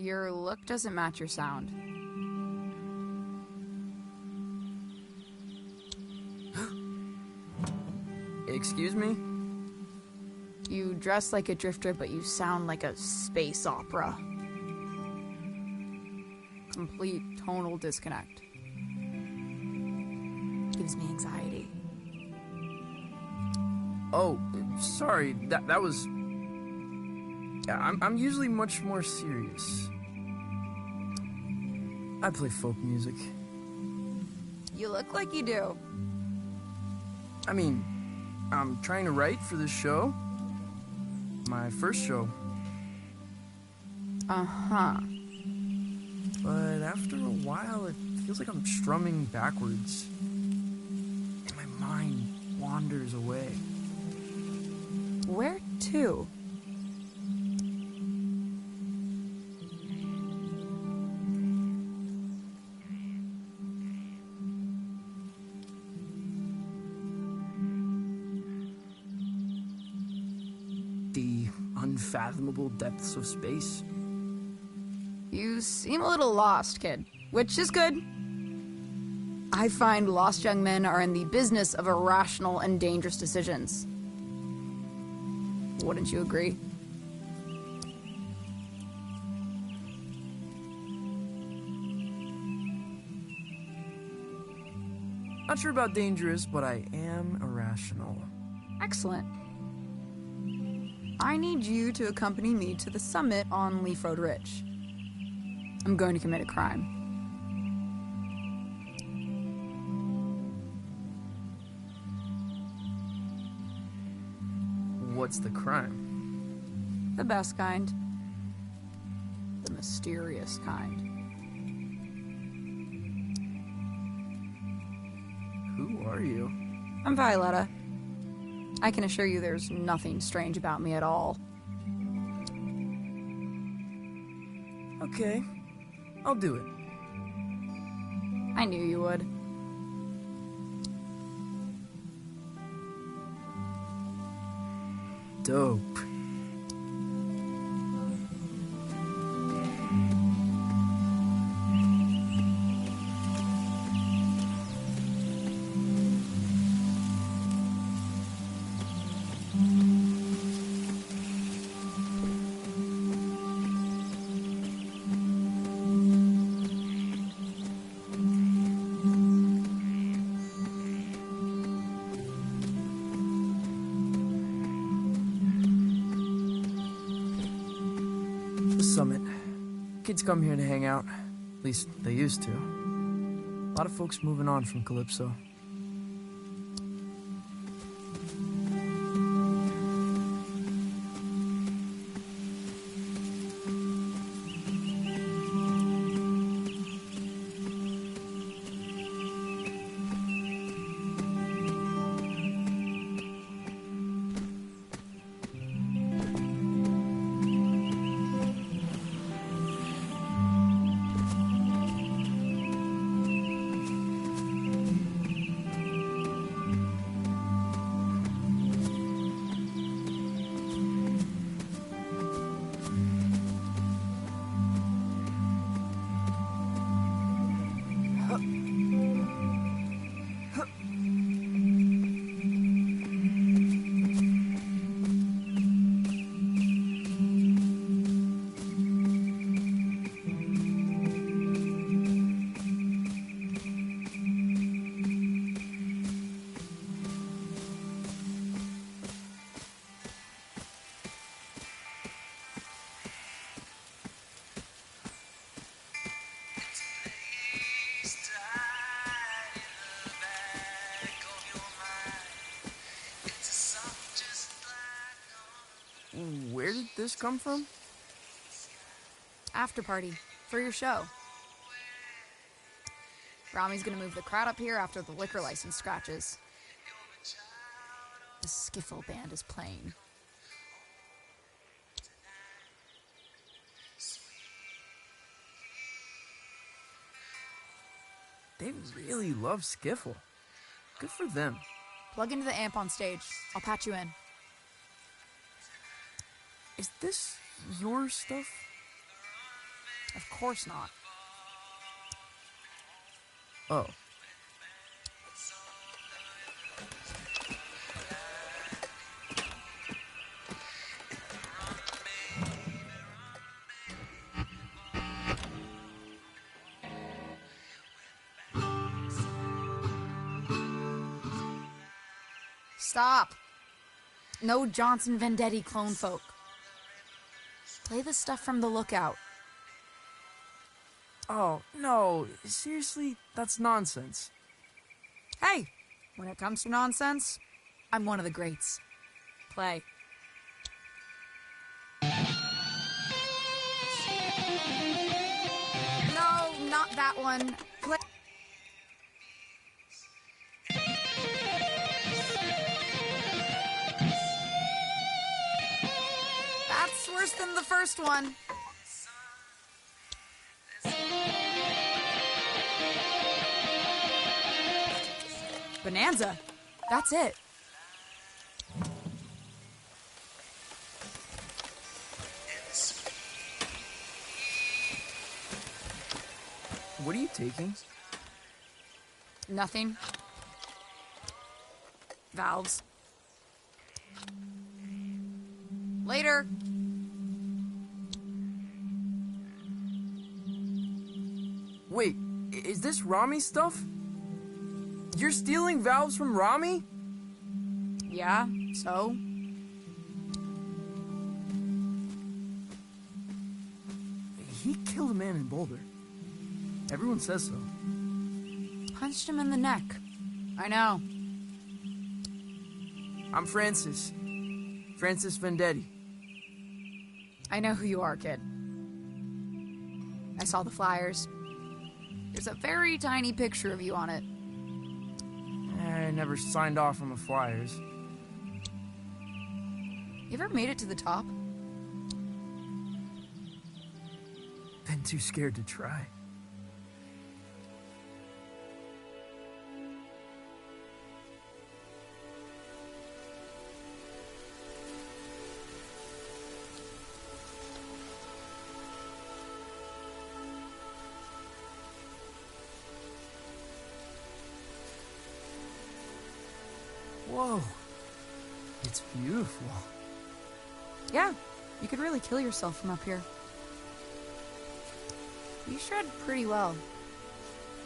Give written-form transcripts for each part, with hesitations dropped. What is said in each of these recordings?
Your look doesn't match your sound. Excuse me? You dress like a drifter, but you sound like a space opera. Complete tonal disconnect. Gives me anxiety. Oh, sorry, that was... I'm usually much more serious. I play folk music. You look like you do. I mean, I'm trying to write for this show. My first show. Uh-huh. But after a while, it feels like I'm strumming backwards. And my mind wanders away. Where to? The unfathomable depths of space. You seem a little lost, kid, which is good. I find lost young men are in the business of irrational and dangerous decisions. Wouldn't you agree? Not sure about dangerous, but I am irrational. Excellent. I need you to accompany me to the summit on Leaf Road Ridge. I'm going to commit a crime. What's the crime? The best kind. The mysterious kind. Who are you? I'm Violetta. I can assure you there's nothing strange about me at all. Okay, I'll do it. I knew you would. Dope. Summit. Kids come here to hang out. At least they used to. A lot of folks moving on from Calypso. Where did this come from? After party. For your show. Rami's gonna move the crowd up here after the liquor license scratches. The skiffle band is playing. They really love skiffle. Good for them. Plug into the amp on stage. I'll patch you in. Is this your stuff? Of course not. Oh. Stop. No Johnson Vendetti clone folk. Play the stuff from the Lookout. Oh, no. Seriously? That's nonsense. Hey, when it comes to nonsense, I'm one of the greats. Play. No, not that one. Play. That's worse than the first one. Bonanza. That's it. What are you taking? Nothing. Valves. Later. Wait, is this Rami stuff? You're stealing valves from Rami? Yeah, so? He killed a man in Boulder. Everyone says so. Punched him in the neck. I know. I'm Francis. Francis Vendetti. I know who you are, kid. I saw the flyers. There's a very tiny picture of you on it. I never signed off on the flyers. You ever made it to the top? Been too scared to try. Whoa. It's beautiful. Yeah, you could really kill yourself from up here. You shred pretty well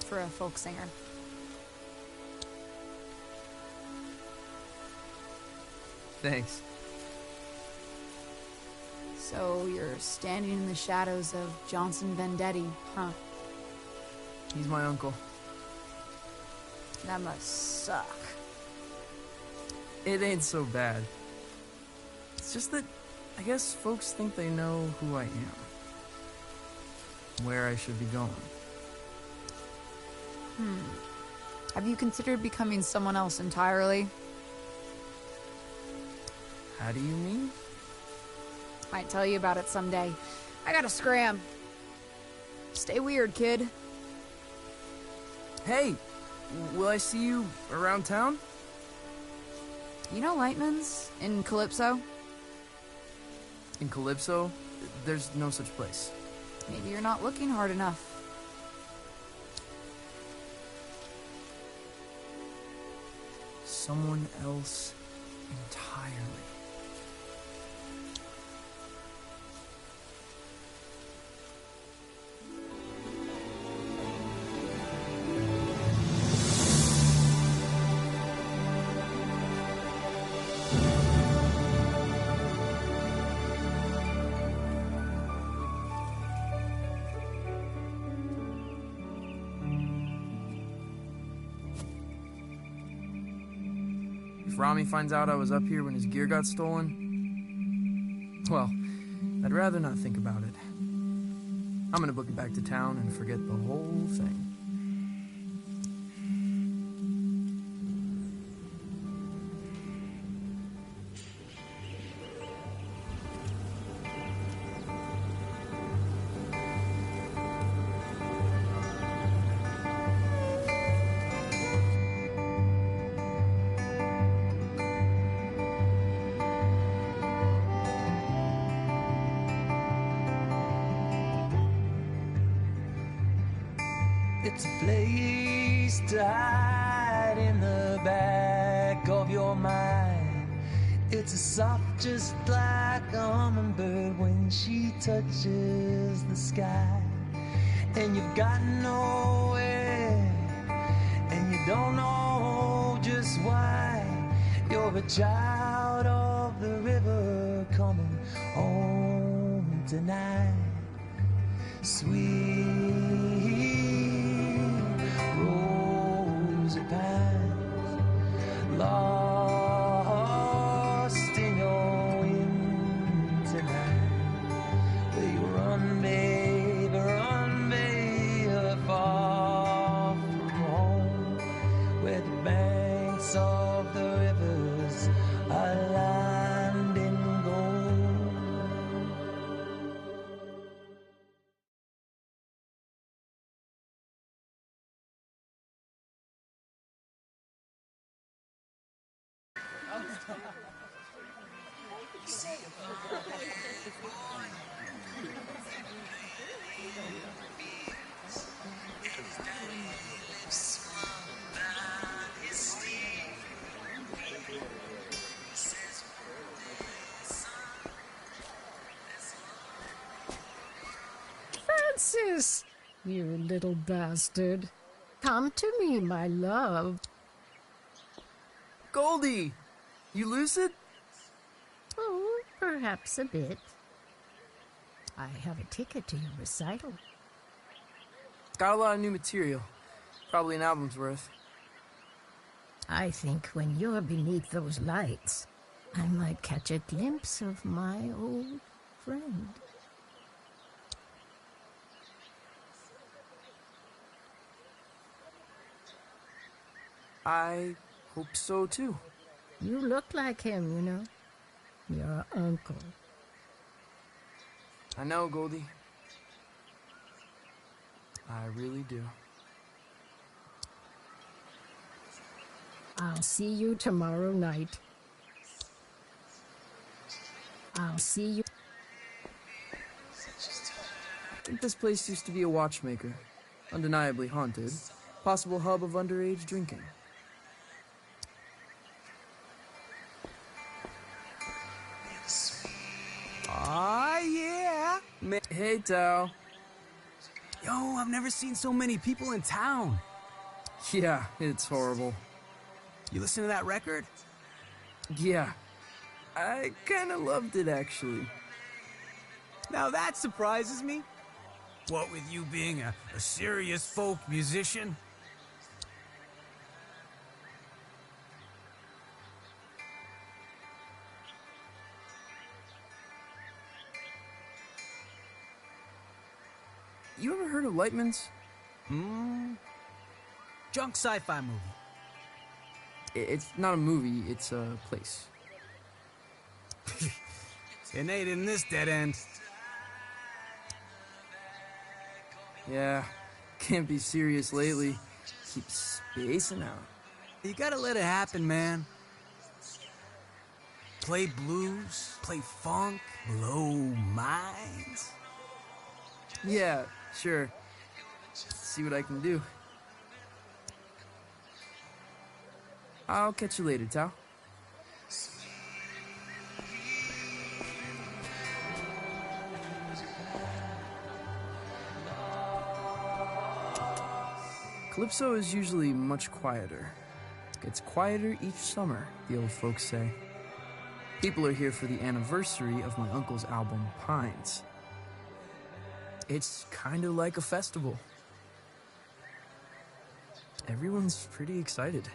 for a folk singer. Thanks. So you're standing in the shadows of Johnson Vendetti, huh? He's my uncle. That must suck. It ain't so bad. It's just that I guess folks think they know who I am. Where I should be going. Have you considered becoming someone else entirely? How do you mean? Might tell you about it someday. I gotta scram. Stay weird, kid. Hey, will I see you around town? You know Lightman's in Calypso? In Calypso? There's no such place. Maybe you're not looking hard enough. Someone else entirely. If Rami finds out I was up here when his gear got stolen, well, I'd rather not think about it. I'm gonna book it back to town and forget the whole thing. It's a place to hide in the back of your mind. It's a soft just like a hummingbird when she touches the sky. And you've got nowhere, and you don't know just why. You're a child of the river coming home tonight. Sweet rosy pines, lost in your wind tonight. Where you run, baby, far from home, where the banks of the rivers are lined in gold. Francis, you little bastard. Come to me, my love. Goldie! You lucid? Oh, perhaps a bit. I have a ticket to your recital. Got a lot of new material. Probably an album's worth. I think when you're beneath those lights, I might catch a glimpse of my old friend. I hope so, too. You look like him, you know. Your uncle. I know, Goldie. I really do. I'll see you tomorrow night. I'll see you. I think this place used to be a watchmaker. Undeniably haunted. Possible hub of underage drinking. Aw, yeah. Hey, Tao. Yo, I've never seen so many people in town. Yeah, it's horrible. You listen to that record? Yeah. I kinda loved it, actually. Now that surprises me. What with you being a serious folk musician? You ever heard of Lightman's? Junk sci-fi movie. It's not a movie, it's a place. It ain't in this dead end. Yeah, can't be serious lately. Keep spacing out. You gotta let it happen, man. Play blues, play funk, blow minds. Yeah, sure. See what I can do. I'll catch you later, Tao. Calypso is usually much quieter. Gets quieter each summer, the old folks say. People are here for the anniversary of my uncle's album, Pines. It's kind of like a festival. Everyone's pretty excited.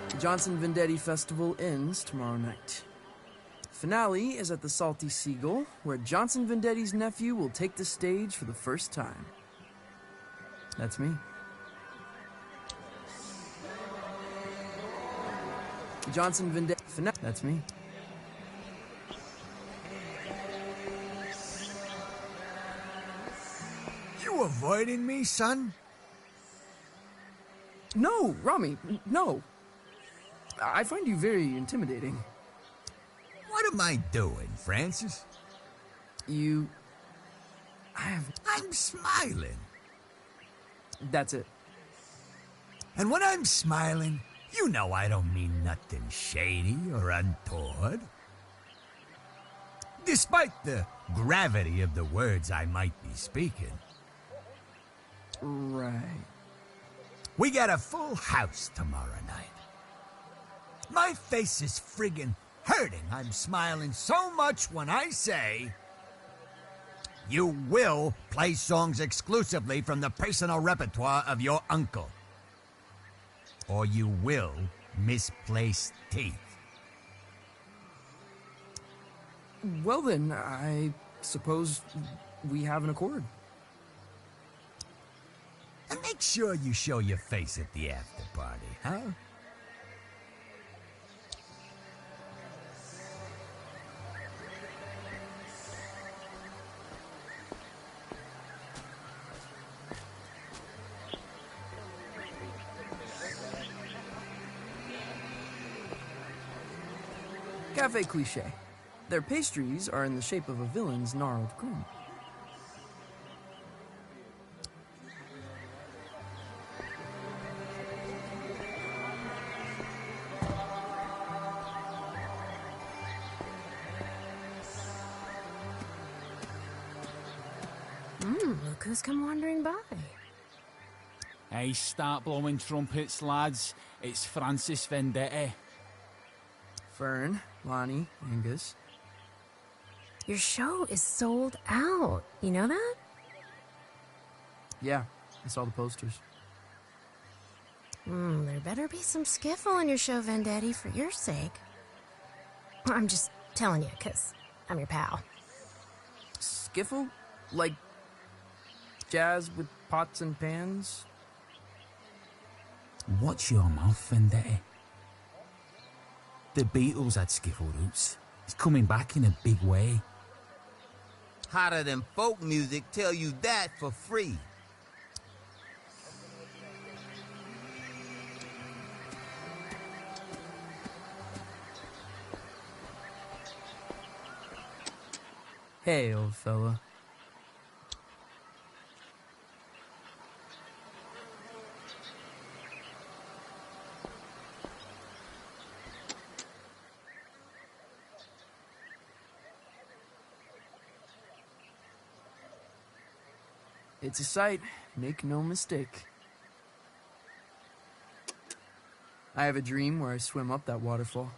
The Johnson Vendetti Festival ends tomorrow night. Finale is at the Salty Seagull, where Johnson Vendetti's nephew will take the stage for the first time. That's me. Johnson Vendetti. That's me. avoiding me, son? No, Rami, no. I find you very intimidating. What am I doing, Francis? I'm smiling. That's it. And when I'm smiling, you know I don't mean nothing shady or untoward. Despite the gravity of the words I might be speaking. Right. We got a full house tomorrow night. My face is friggin' hurting. I'm smiling so much when I say... You will play songs exclusively from the personal repertoire of your uncle. Or you will misplace teeth. Well then, I suppose we have an accord. And make sure you show your face at the after party, huh? Cafe Cliché. Their pastries are in the shape of a villain's gnarled grin. Look who's come wandering by. Hey, start blowing trumpets, lads. It's Francis Vendetti. Fern, Lonnie, Angus. Your show is sold out. You know that? Yeah, I saw the posters. There better be some skiffle in your show, Vendetti, for your sake. I'm just telling you, 'cause I'm your pal. Skiffle? Like jazz with pots and pans? Watch your mouth, Vendetti. The Beatles had skiffle roots. It's coming back in a big way. Hotter than folk music, tell you that for free. Hey, old fella. It's a sight, make no mistake. I have a dream where I swim up that waterfall.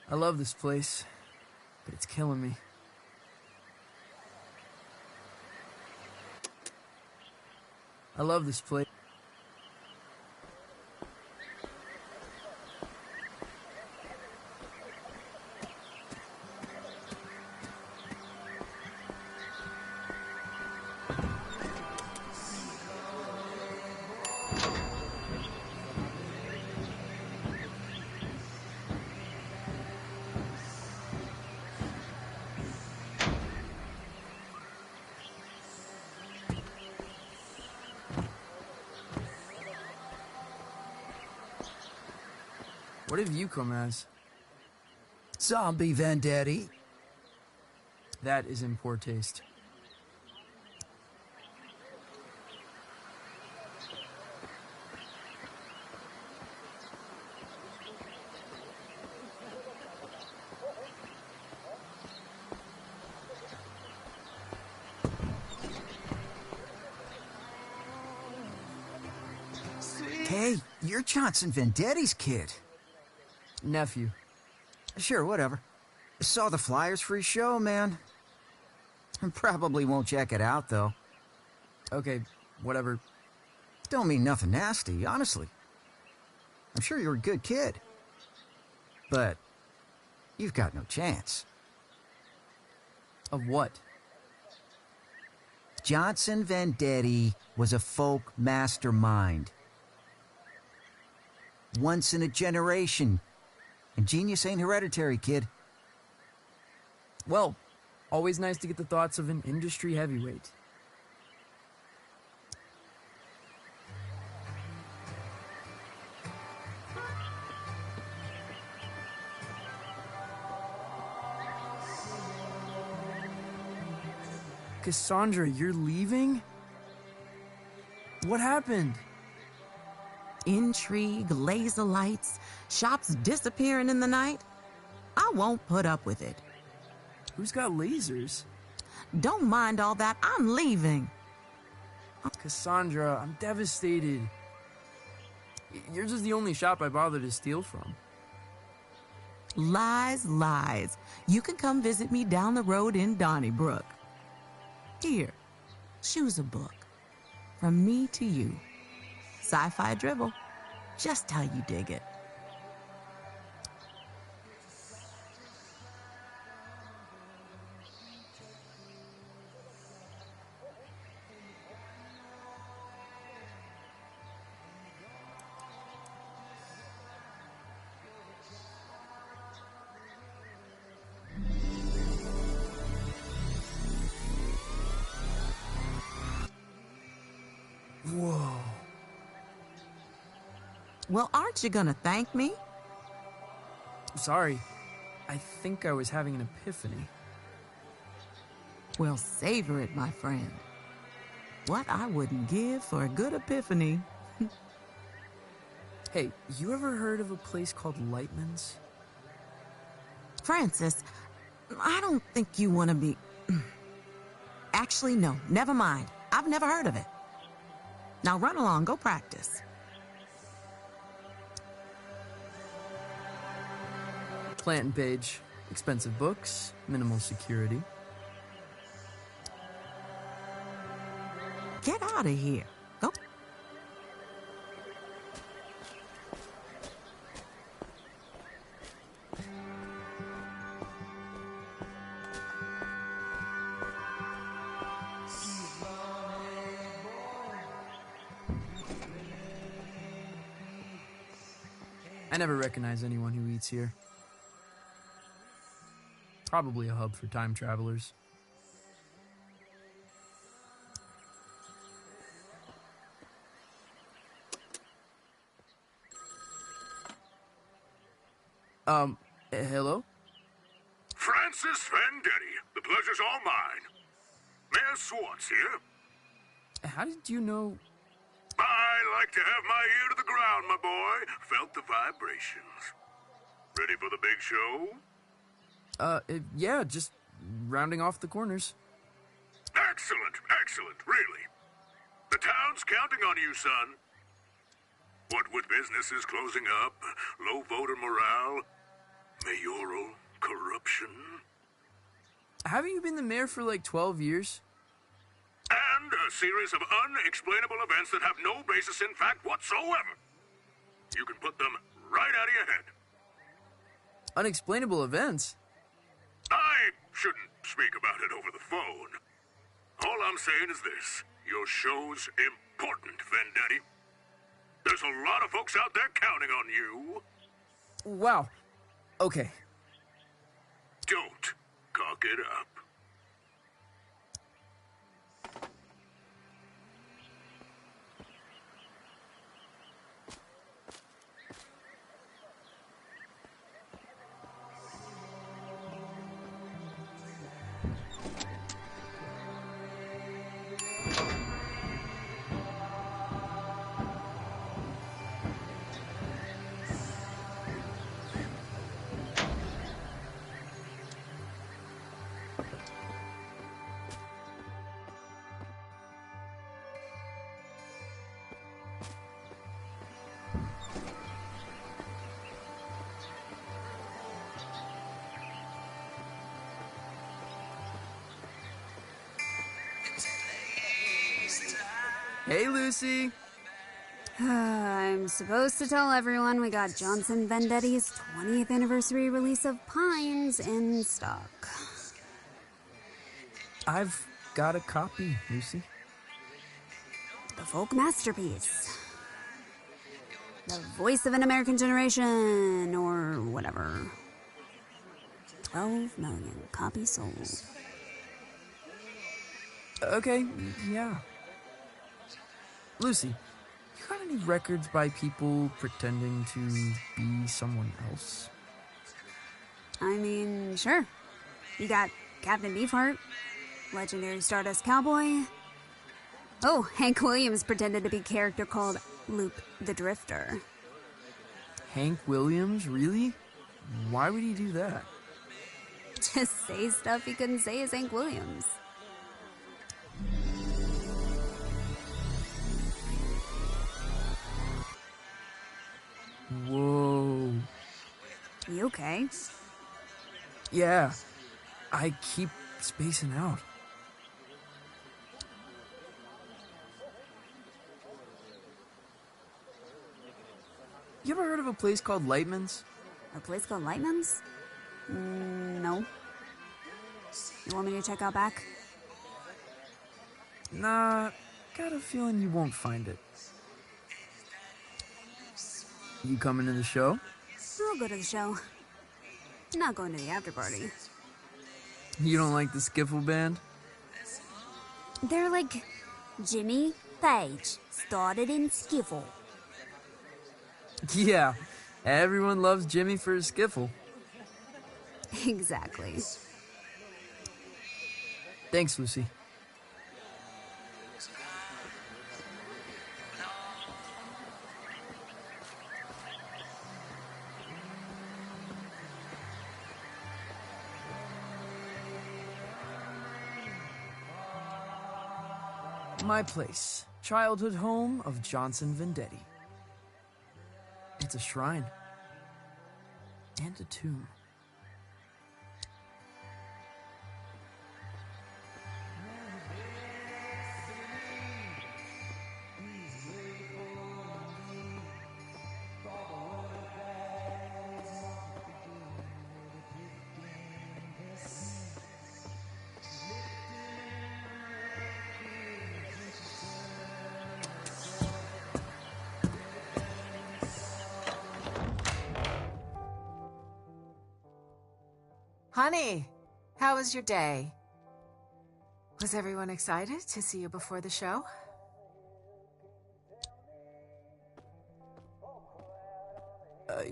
I love this place, but it's killing me. I love this place. What have you come as? Zombie Vendetti. That is in poor taste. Hey, you're Johnson Vendetti's kid. Nephew. Sure, whatever. Saw the flyers for his show, man. Probably won't check it out, though. Okay, whatever. Don't mean nothing nasty, honestly. I'm sure you're a good kid. But you've got no chance. Of what? Johnson Vendetti was a folk mastermind. Once in a generation. And genius ain't hereditary, kid. Well, always nice to get the thoughts of an industry heavyweight. Cassandra, you're leaving? What happened? Intrigue, laser lights, shops disappearing in the night. I won't put up with it. Who's got lasers? Don't mind all that. I'm leaving. Cassandra, I'm devastated. Yours is the only shop I bother to steal from. Lies, lies. You can come visit me down the road in Donnybrook. Here, choose a book. From me to you. Sci-fi dribble. Just how you dig it. Whoa. Well, aren't you gonna thank me? Sorry. I think I was having an epiphany. Well, savor it, my friend. What I wouldn't give for a good epiphany. Hey, you ever heard of a place called Lightman's? Francis, I don't think you want to be... Actually, no, never mind. I've never heard of it. Now run along, go practice. Clanton page. Expensive books, minimal security. Get out of here. Go. I never recognize anyone who eats here. Probably a hub for time travelers. Hello? Francis Vendetti, the pleasure's all mine. Mayor Swartz here. How did you know... I like to have my ear to the ground, my boy. Felt the vibrations. Ready for the big show? Yeah, just rounding off the corners. Excellent, excellent, really. The town's counting on you, son. What with businesses closing up, low voter morale, mayoral corruption. Haven't you been the mayor for like 12 years? And a series of unexplainable events that have no basis in fact whatsoever. You can put them right out of your head. Unexplainable events? I shouldn't speak about it over the phone. All I'm saying is this. Your show's important, Vendetti. There's a lot of folks out there counting on you. Wow. Okay. Don't cock it up. Hey, Lucy. I'm supposed to tell everyone we got Johnson Vendetti's 20th anniversary release of Pines in stock. I've got a copy, Lucy. The folk masterpiece. The voice of an American generation, or whatever. 12 million copies sold. Okay, yeah. Lucy, you got any records by people pretending to be someone else? I mean, sure. You got Captain Beefheart, Legendary Stardust Cowboy. Oh, Hank Williams pretended to be a character called Loop the Drifter. Hank Williams? Really? Why would he do that? To say stuff he couldn't say as Hank Williams. Whoa. You okay? Yeah. I keep spacing out. You ever heard of a place called Lightman's? A place called Lightman's? No. You want me to check out back? Nah, got a feeling you won't find it. You coming to the show? I'll go to the show. Not going to the after party. You don't like the skiffle band? They're like Jimmy Page, started in skiffle. Yeah, everyone loves Jimmy for his skiffle. Exactly. Thanks, Lucy. My place, childhood home of Johnson Vendetti. It's a shrine. And a tomb. Honey, how was your day? Was everyone excited to see you before the show?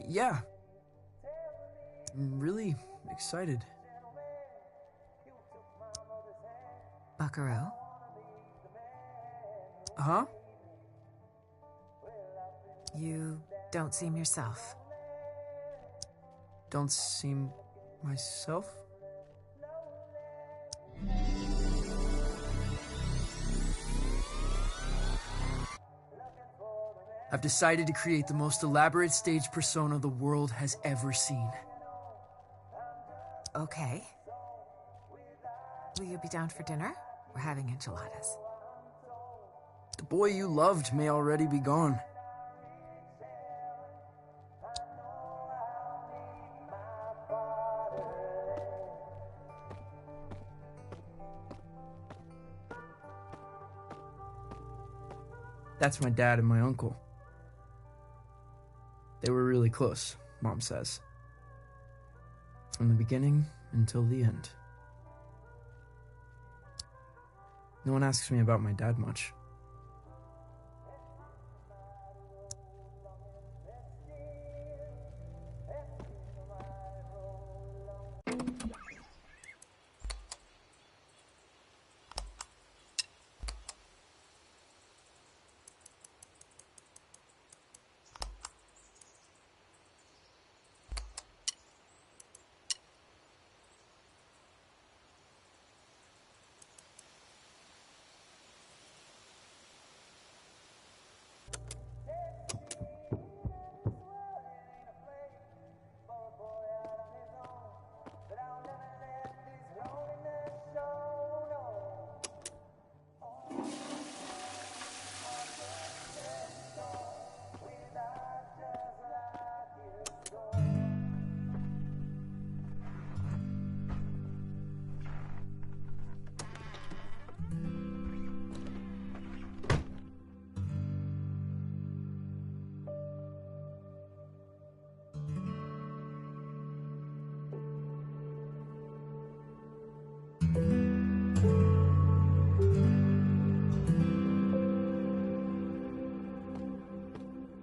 Yeah. I'm really excited. Buckaroo? Huh? You don't seem yourself. Don't seem myself? I've decided to create the most elaborate stage persona the world has ever seen. Okay. Will you be down for dinner? We're having enchiladas. The boy you loved may already be gone. That's my dad and my uncle. They were really close, Mom says. From the beginning until the end. No one asks me about my dad much.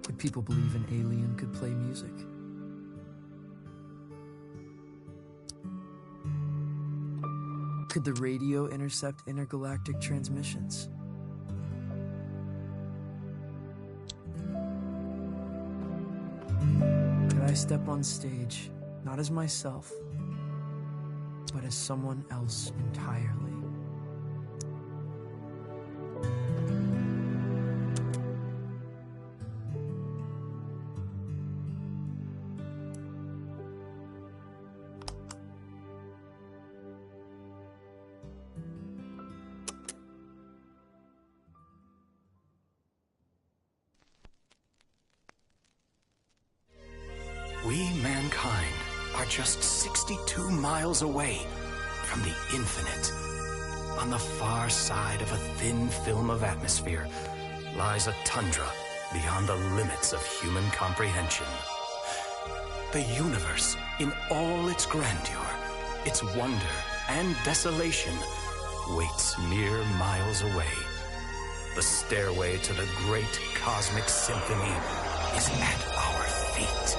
Would people believe an alien could play music? Could the radio intercept intergalactic transmissions? Could I step on stage, not as myself, but as someone else entirely? We, mankind, are just 62 miles away from the infinite. On the far side of a thin film of atmosphere lies a tundra beyond the limits of human comprehension. The universe, in all its grandeur, its wonder and desolation, waits mere miles away. The stairway to the great cosmic symphony is at our feet.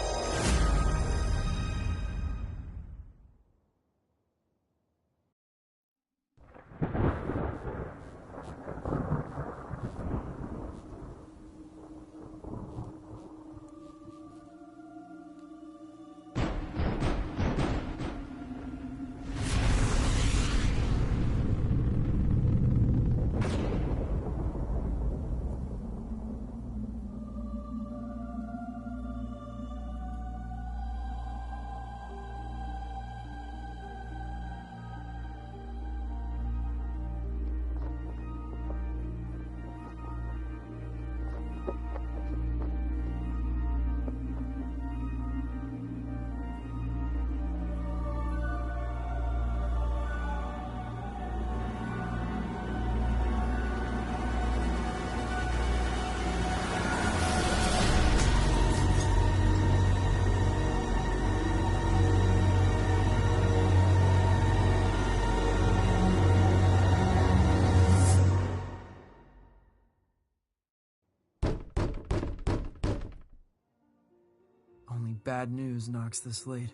Only bad news knocks this late.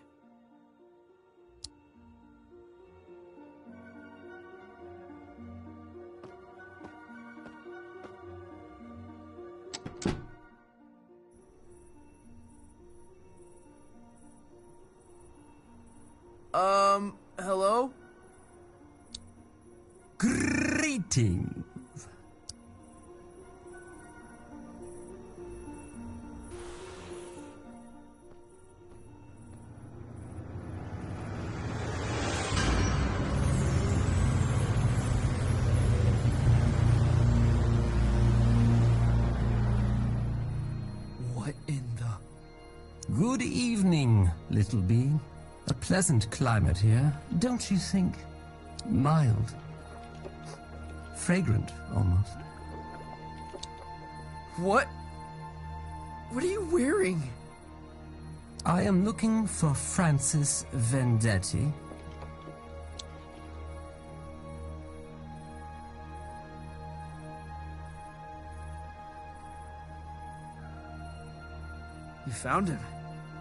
Hello? Greetings. What in the... Good evening, little bee. A pleasant climate here, don't you think? Mild. Fragrant, almost. What? What are you wearing? I am looking for Francis Vendetti. You found him.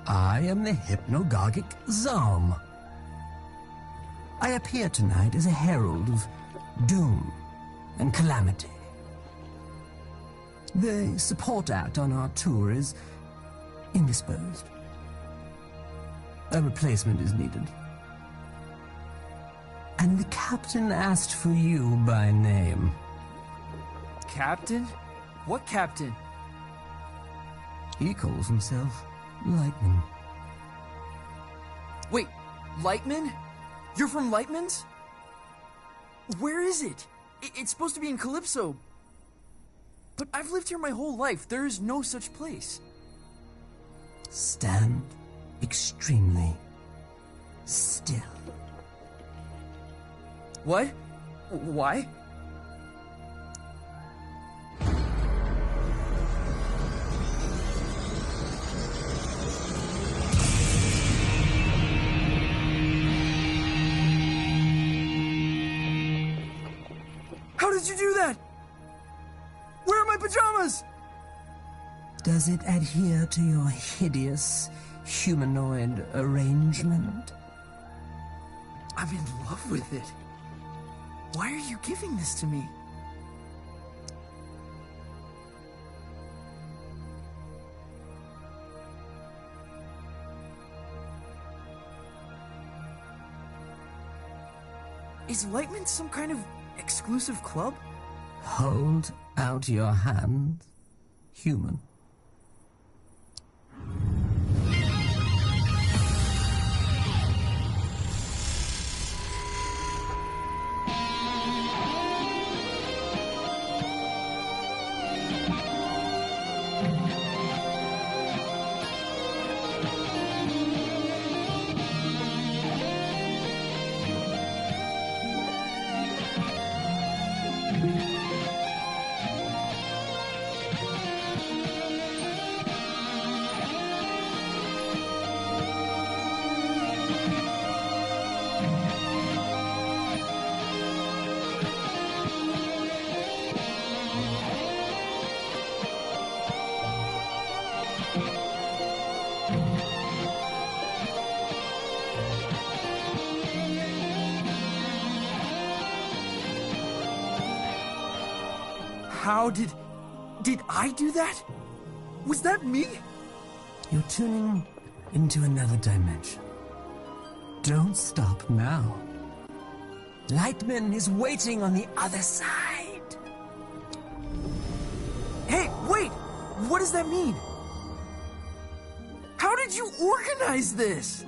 I am the hypnagogic Zalm. I appear tonight as a herald of doom and calamity. The support act on our tour is indisposed. A replacement is needed. And the captain asked for you by name. Captain? What captain? He calls himself Lightman. Wait, Lightman? You're from Lightman's? Where is it? It's supposed to be in Calypso. But I've lived here my whole life. There is no such place. Stand extremely still. What? Why? How did you do that? Where are my pajamas? Does it adhere to your hideous humanoid arrangement? I'm in love with it. Why are you giving this to me? Is Lightman some kind of exclusive club? Hold out your hand, human. How did I do that? Was that me? You're tuning into another dimension. Don't stop now. Lightman is waiting on the other side. Hey, wait! What does that mean? How did you organize this?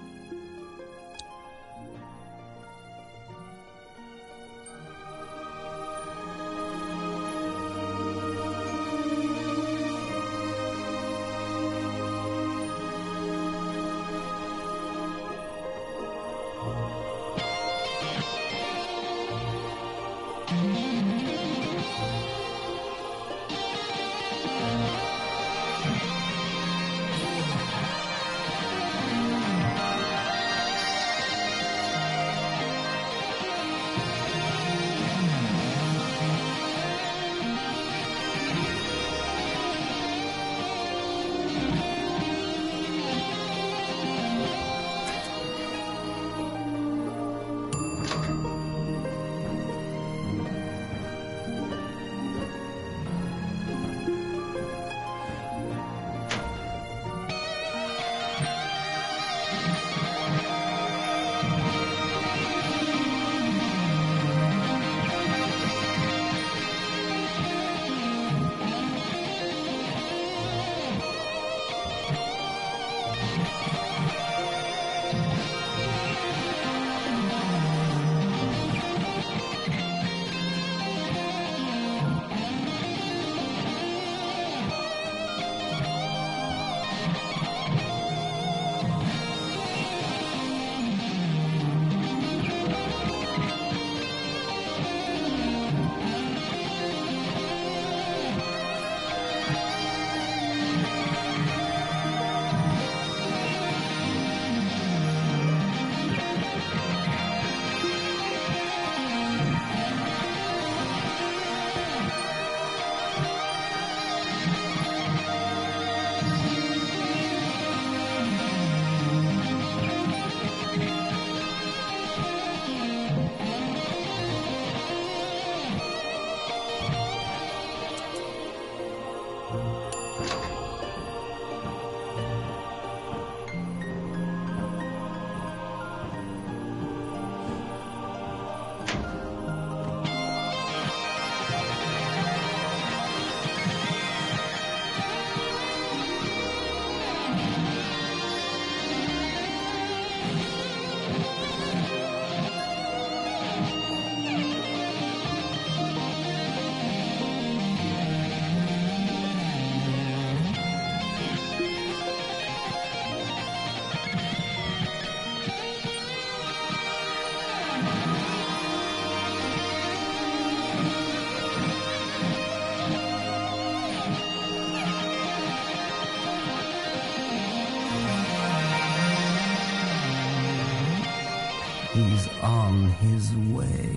He's on his way.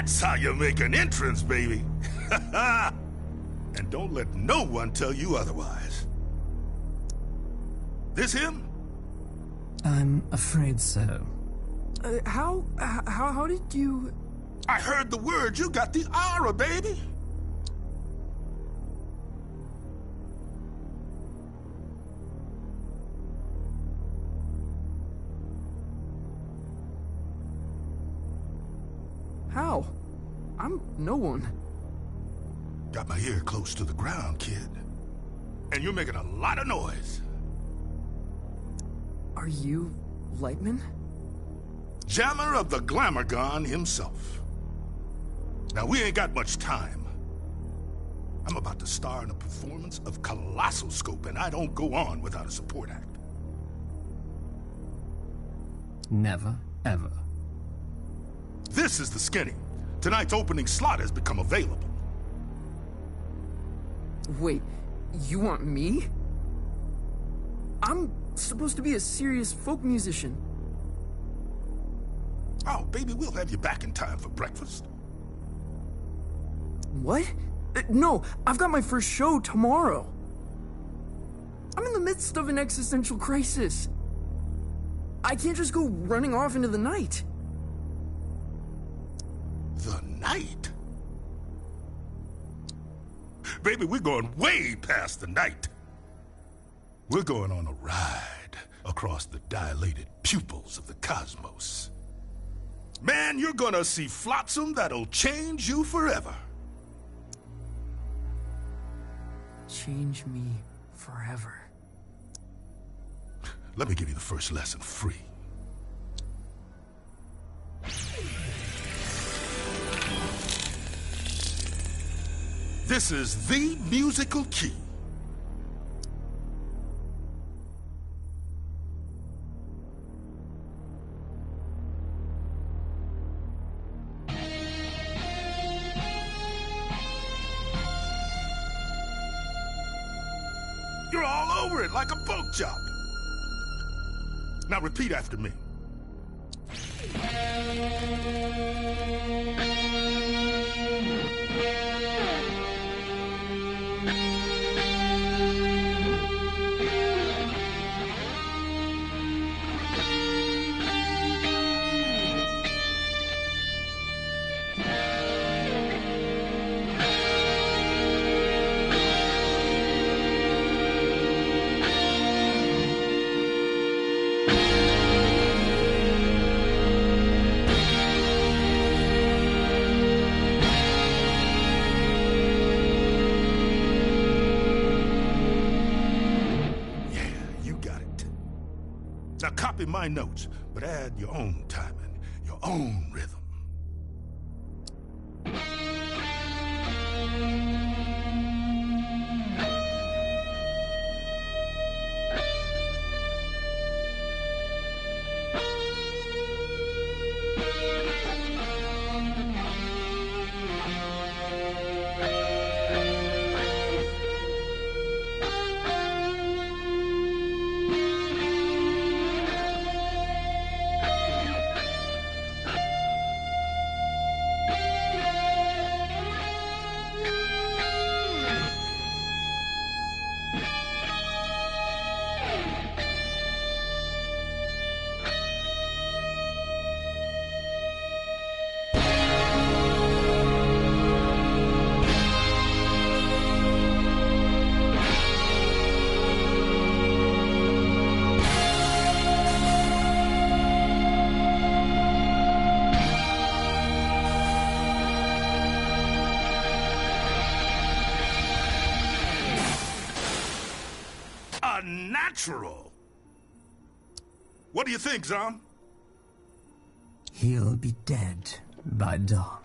That's how you make an entrance, baby. And don't let no one tell you otherwise. This him? I'm afraid so. How did you... I heard the word. You got the aura, baby. How? I'm no one. Got my ear close to the ground, kid. And you're making a lot of noise. Are you Lightman? Jammer of the Glamourgon himself. Now, we ain't got much time. I'm about to star in a performance of Colossal Scope, and I don't go on without a support act. Never, ever. This is the skinny. Tonight's opening slot has become available. Wait, you want me? I'm supposed to be a serious folk musician. Oh, baby, we'll have you back in time for breakfast. What? No, I've got my first show tomorrow. I'm in the midst of an existential crisis. I can't just go running off into the night. The night? Baby, we're going way past the night. We're going on a ride across the dilated pupils of the cosmos. Man, you're gonna see flotsam that'll change you forever. Change me forever. Let me give you the first lesson free. This is the musical key. You're all over it like a pork chop. Now repeat after me. Now copy my notes, but add your own timing, your own rhythm. Natural. What do you think, Zom? He'll be dead by dawn.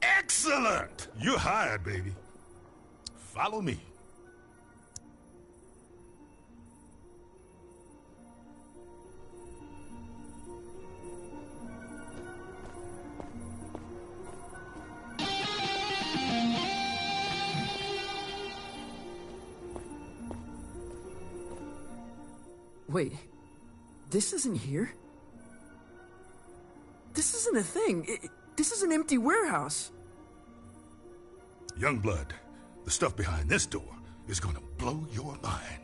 Excellent! You're hired, baby. Follow me. Wait, this isn't here? This isn't a thing. This is an empty warehouse. Youngblood, the stuff behind this door is gonna blow your mind.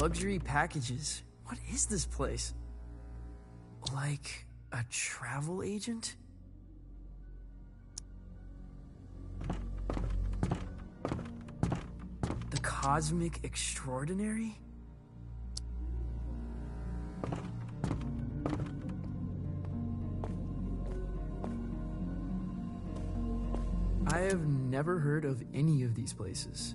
Luxury packages. What is this place? Like a travel agent? The Cosmic Extraordinary? I have never heard of any of these places.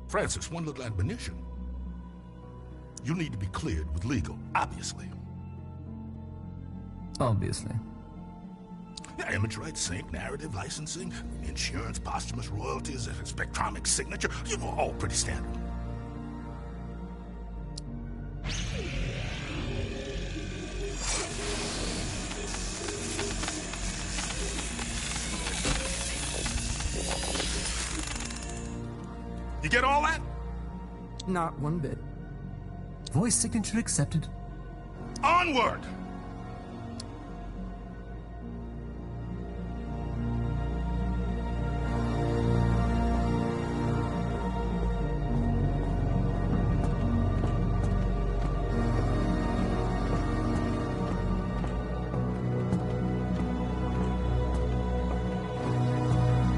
Francis, one little admonition. You need to be cleared with legal, obviously. Obviously. Yeah, image rights, sync, narrative, licensing, insurance, posthumous royalties, spectromic signature, you know, all pretty standard. You get all that? Not one bit. Voice signature accepted. Onward!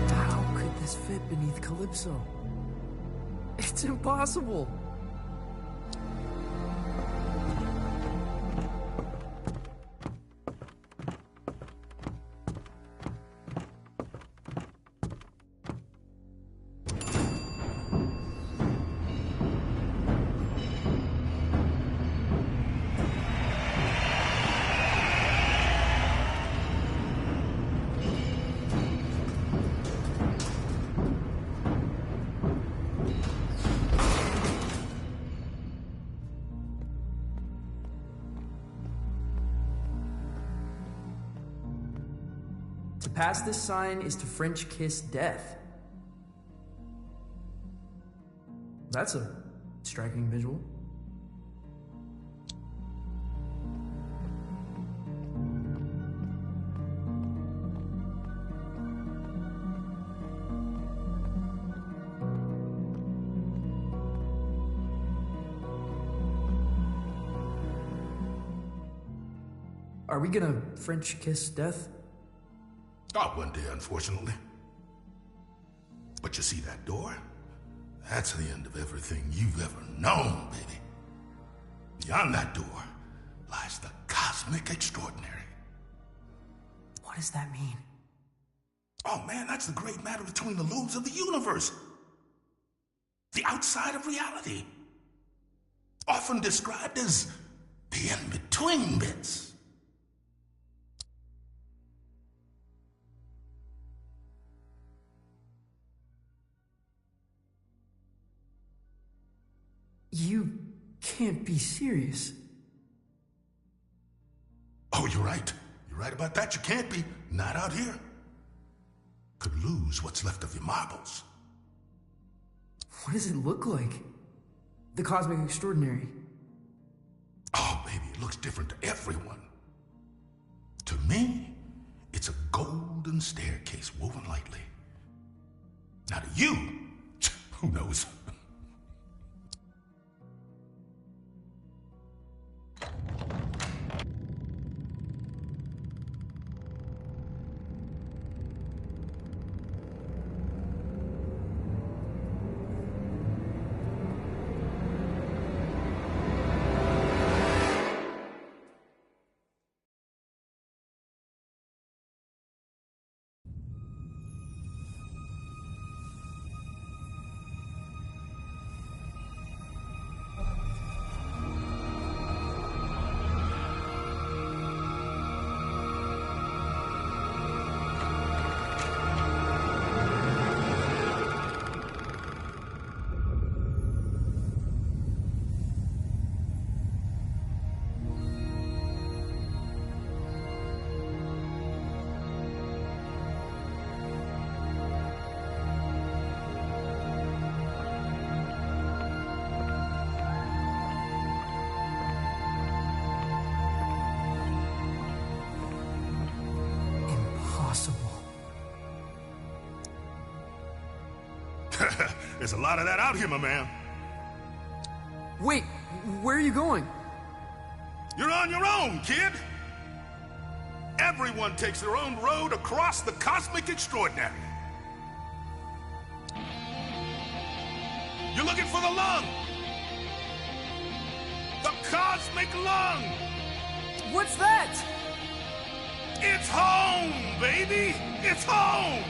How could this fit beneath Calypso? It's impossible. To pass this sign is to French kiss death. That's a striking visual. Are we gonna French kiss death? Oh, one day, unfortunately. But you see that door? That's the end of everything you've ever known, baby. Beyond that door lies the Cosmic Extraordinary. What does that mean? Oh, man, that's the great matter between the lobes of the universe. The outside of reality. Often described as the in-between bits. You can't be serious. Oh, you're right. You're right about that. You can't be. Not out here. Could lose what's left of your marbles. What does it look like? The Cosmic Extraordinary. Oh, baby, it looks different to everyone. To me, it's a golden staircase woven lightly. Now to you, who knows? There's a lot of that out here, my man. Wait, where are you going? You're on your own, kid. Everyone takes their own road across the cosmic extraordinary. You're looking for the lung. The cosmic lung. What's that? It's home, baby. It's home.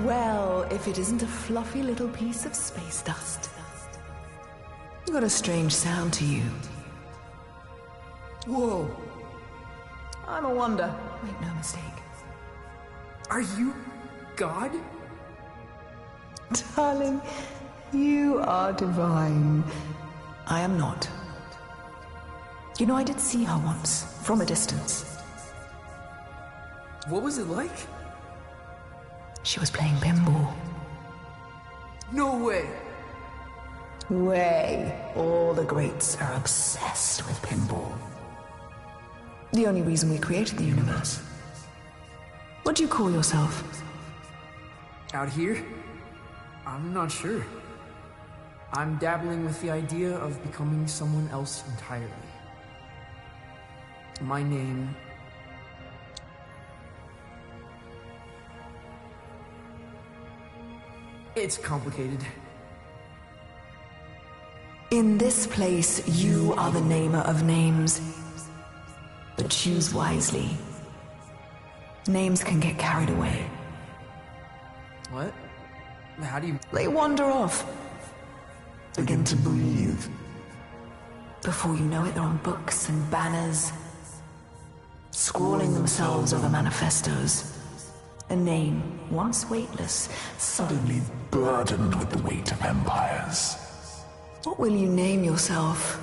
Well, if it isn't a fluffy little piece of space dust. You got a strange sound to you. Whoa. I'm a wonder. Make no mistake. Are you God? Darling, you are divine. I am not. You know, I did see her once, from a distance. What was it like? She was playing pinball. No way. Way. All the greats are obsessed with pinball. The only reason we created the universe. What do you call yourself? Out here? I'm not sure. I'm dabbling with the idea of becoming someone else entirely. My name... It's complicated. In this place, you are the namer of names. But choose wisely. Names can get carried away. What? How do you... They wander off. Begin to breathe. Before you know it, they're on books and banners, scrawling themselves over manifestos. A name, once weightless, Suddenly burdened with the weight of empires. What will you name yourself?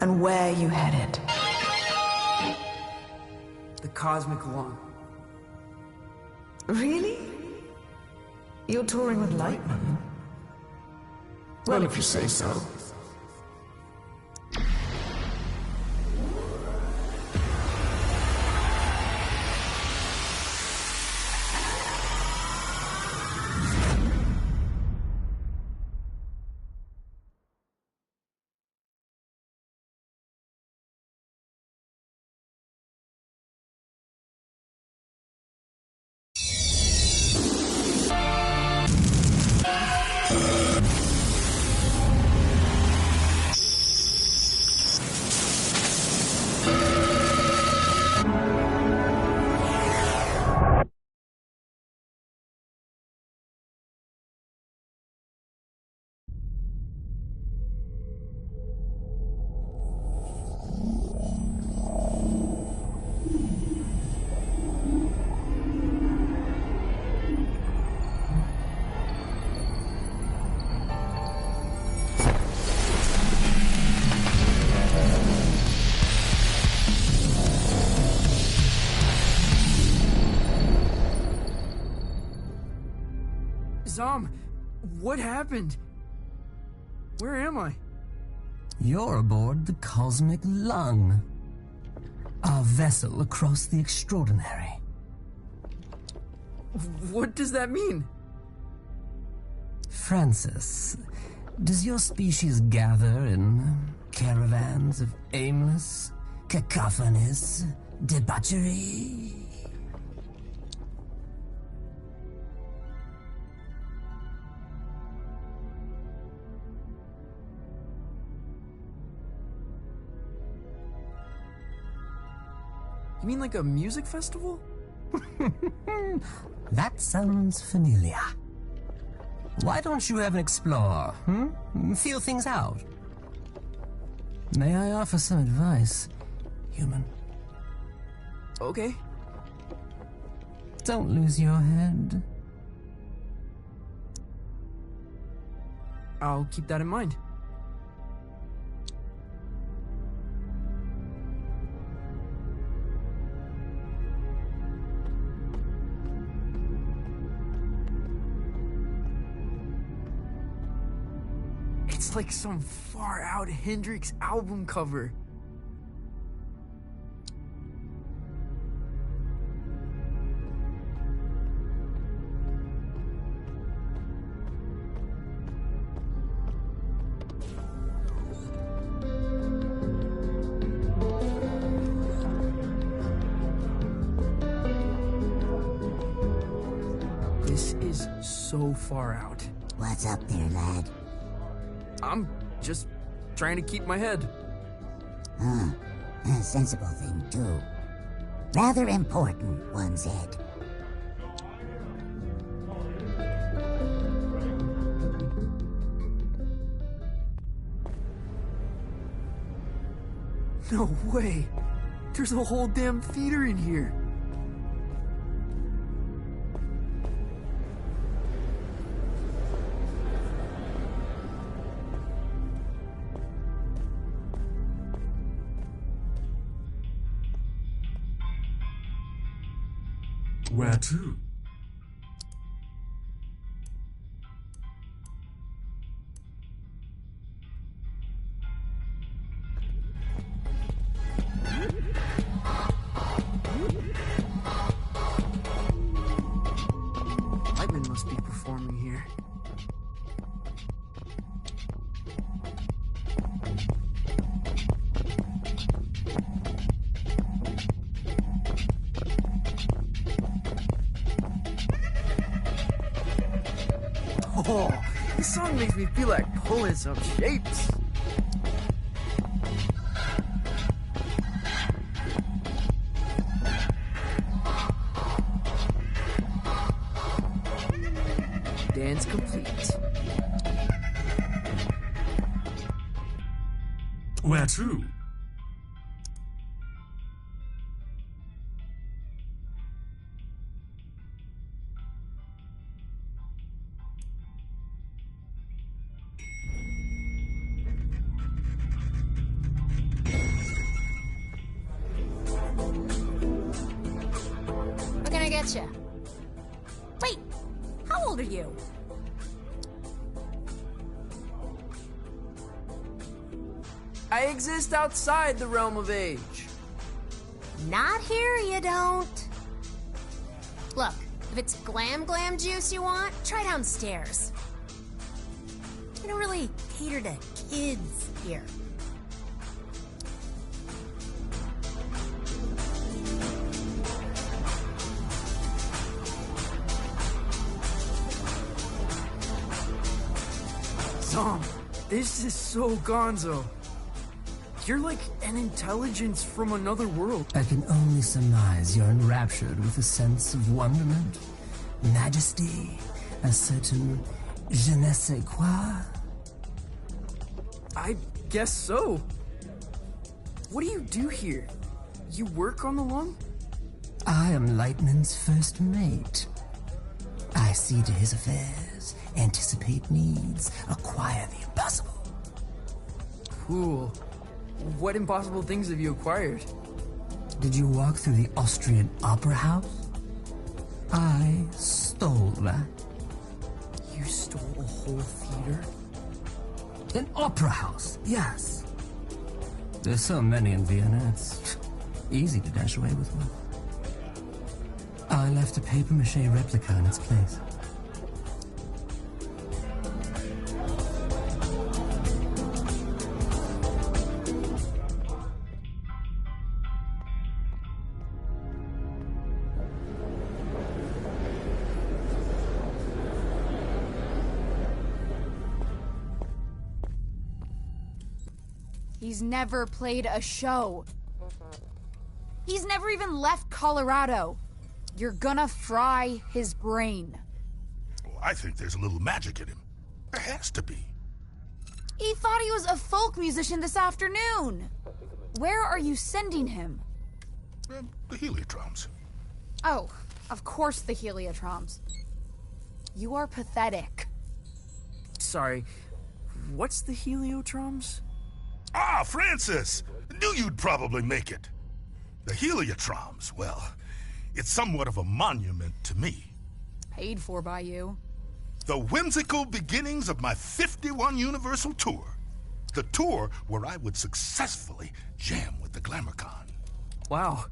And where you headed? The cosmic lung. Really? You're touring with Lightman? Well, if you say so. Zom, what happened? Where am I? You're aboard the Cosmic Lung, our vessel across the extraordinary. What does that mean? Francis, does your species gather in caravans of aimless, cacophonous debauchery? You mean like a music festival? That sounds familiar. Why don't you have an explore, Feel things out. May I offer some advice, human? Okay. Don't lose your head. I'll keep that in mind. It's like some far-out Hendrix album cover. This is so far out. What's up there, lad? I'm just trying to keep my head. A sensible thing, too. Rather important, one said. No way! There's a whole damn theater in here! Where to? Lightman must be performing here. Oh, this song makes me feel like pulling some shapes. Dance complete. Where to? getcha. Wait, how old are you? I exist outside the realm of age. Not here, you don't. Look, if it's glam juice you want, try downstairs. We don't really cater to kids here. Tom, this is so gonzo. You're like an intelligence from another world. I can only surmise you're enraptured with a sense of wonderment, majesty, a certain je ne sais quoi. I guess so. What do you do here? You work on the lung? I am Lightman's first mate. I see to his affairs, anticipate needs, acquire the impossible. Cool. What impossible things have you acquired? Did you walk through the Austrian Opera House? I stole that. You stole a whole theater? An opera house, yes. There's so many in Vienna, it's easy to dash away with one. I left a papier-mâché replica in its place. He's never played a show. He's never even left Colorado. You're gonna fry his brain. Well, I think there's a little magic in him. There has to be. He thought he was a folk musician this afternoon. Where are you sending him? The Heliotroms. Oh, of course the Heliotroms. You are pathetic. Sorry, what's the Heliotroms? Ah, Francis! Knew you'd probably make it. The Heliotroms, well, it's somewhat of a monument to me. Paid for by you. The whimsical beginnings of my 51 Universal Tour. The tour where I would successfully jam with the Glamourcon. Wow.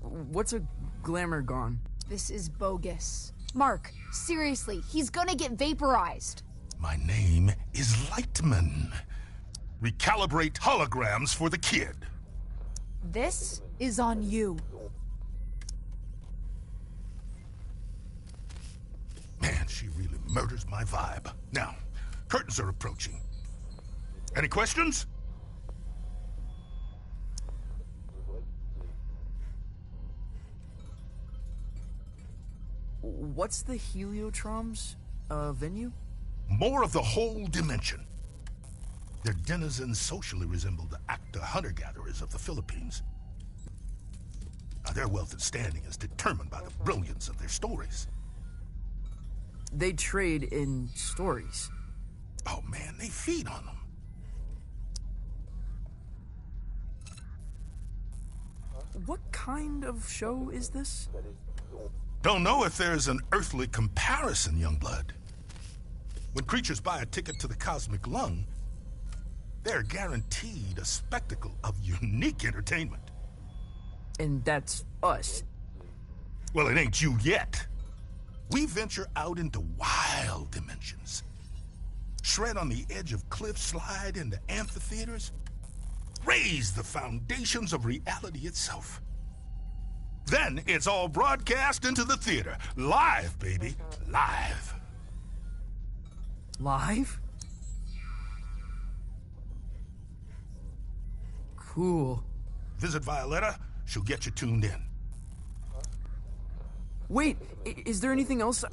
What's a Glamourgon? This is bogus. Mark, seriously, he's gonna get vaporized. My name is Lightman. Recalibrate holograms for the kid. This is on you. Man, she really murders my vibe. Now, curtains are approaching. Any questions? What's the Heliotroms venue? More of the whole dimension. Their denizens socially resemble the actor hunter-gatherers of the Philippines. Now, their wealth and standing is determined by the brilliance of their stories. They trade in stories. Oh man, they feed on them. What kind of show is this? Don't know if there's an earthly comparison, Youngblood. When creatures buy a ticket to the cosmic lung, they're guaranteed a spectacle of unique entertainment. And that's us. Well, it ain't you yet. We venture out into wild dimensions. Shred on the edge of cliffs, slide into amphitheaters, raise the foundations of reality itself. Then it's all broadcast into the theater. Live, baby. Live. Live? Cool. Visit Violetta. She'll get you tuned in. Wait, is there anything else?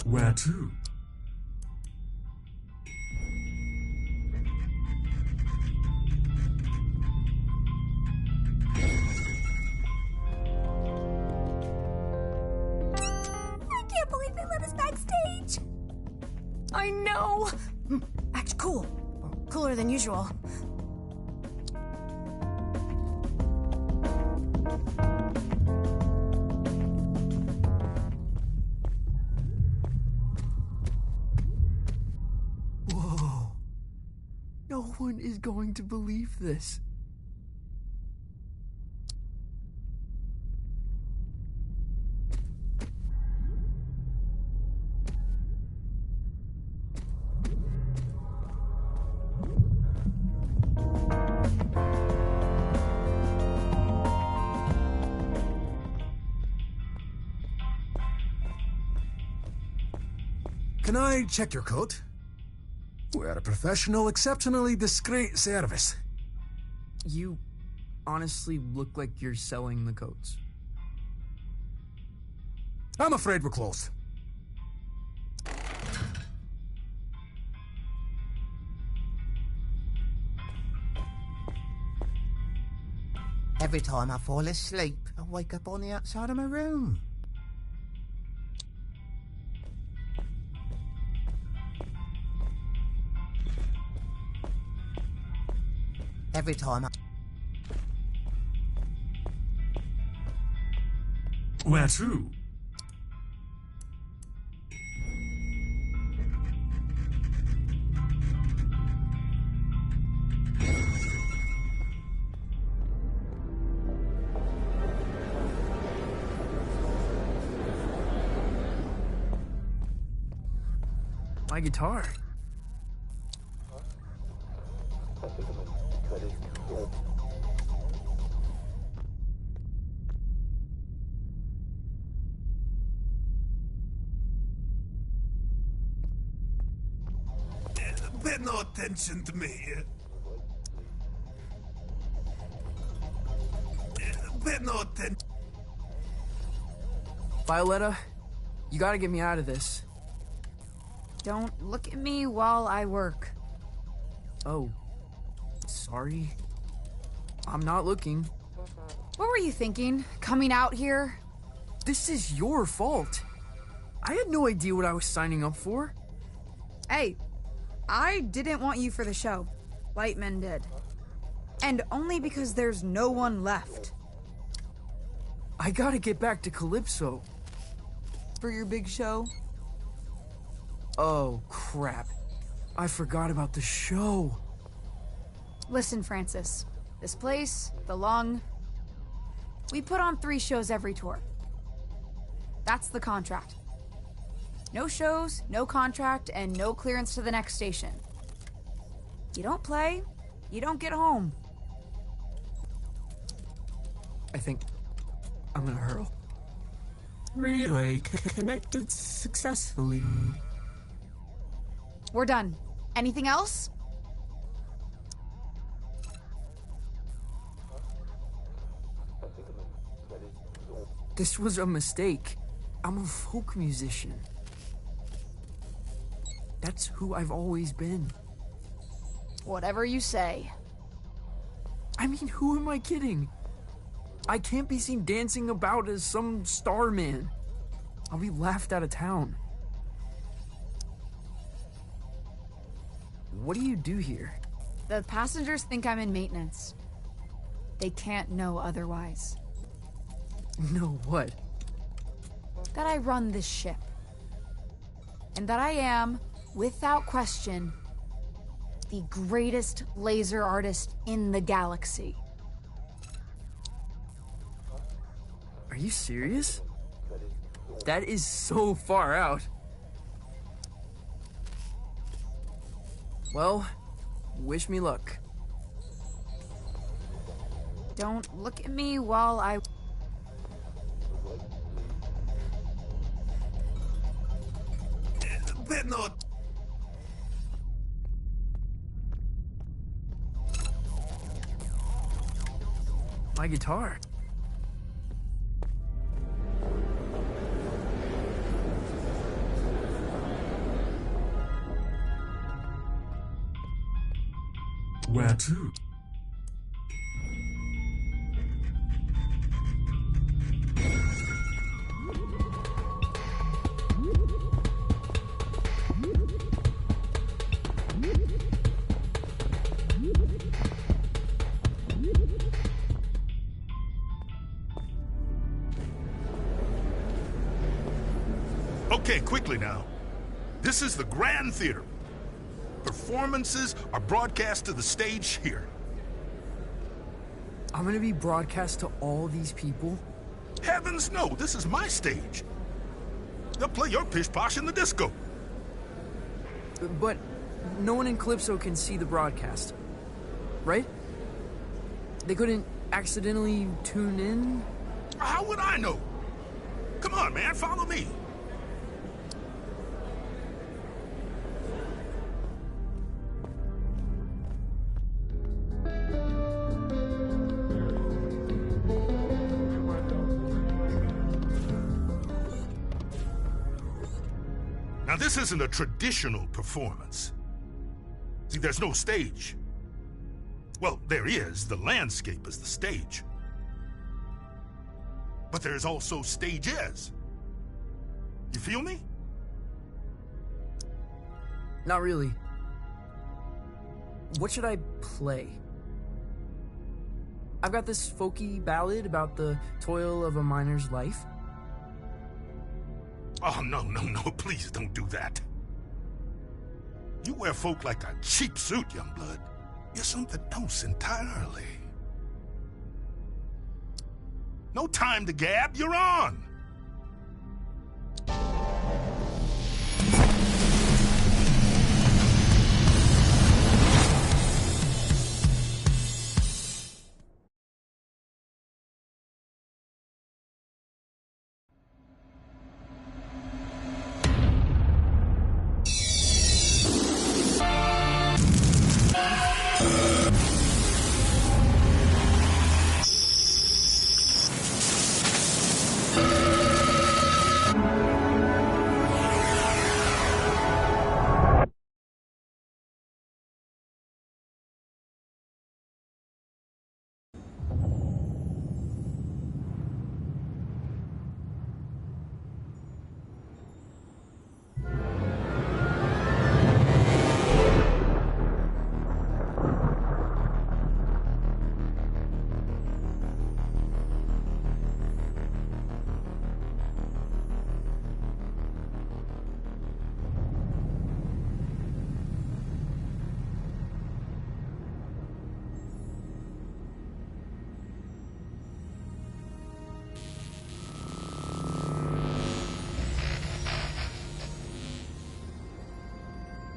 Where to? Cool. Cooler than usual. Whoa. No one is going to believe this. Can I check your coat? We're a professional, exceptionally discreet service. You honestly look like you're selling the coats. I'm afraid we're closed. Every time I fall asleep, I wake up on the outside of my room. Every time I... Where to? My guitar. Pay no attention to me. Pay no attention. Violetta, you gotta get me out of this. Don't look at me while I work. Oh, sorry. I'm not looking. What were you thinking, coming out here? This is your fault. I had no idea what I was signing up for. Hey, I didn't want you for the show. Lightman did. And only because there's no one left. I gotta get back to Calypso. For your big show? Oh, crap. I forgot about the show. Listen, Francis. This place, the Lung, we put on 3 shows every tour. That's the contract. No shows, no contract, and no clearance to the next station. You don't play, you don't get home. I think I'm gonna hurl. Relay connected successfully. We're done. Anything else? This was a mistake. I'm a folk musician. That's who I've always been. Whatever you say. I mean, who am I kidding? I can't be seen dancing about as some star man. I'll be laughed out of town. What do you do here? The passengers think I'm in maintenance. They can't know otherwise. Know what? That I run this ship. And that I am, without question, the greatest laser artist in the galaxy. Are you serious? That is so far out. Well, wish me luck. Don't look at me while I... Pay no. My guitar. Where to? Okay, quickly now. This is the Grand Theater. Performances are broadcast to the stage here. I'm gonna be broadcast to all these people? Heavens no, this is my stage. They'll play your pish-posh in the disco. But no one in Calypso can see the broadcast, right? They couldn't accidentally tune in? How would I know? Come on, man, follow me. Now, this isn't a traditional performance. See, there's no stage. Well, there is. The landscape is the stage. But there's also stages. You feel me? Not really. What should I play? I've got this folky ballad about the toil of a miner's life. Oh, no, please don't do that. You wear folk like a cheap suit, Youngblood. You're something else entirely. No time to gab, you're on!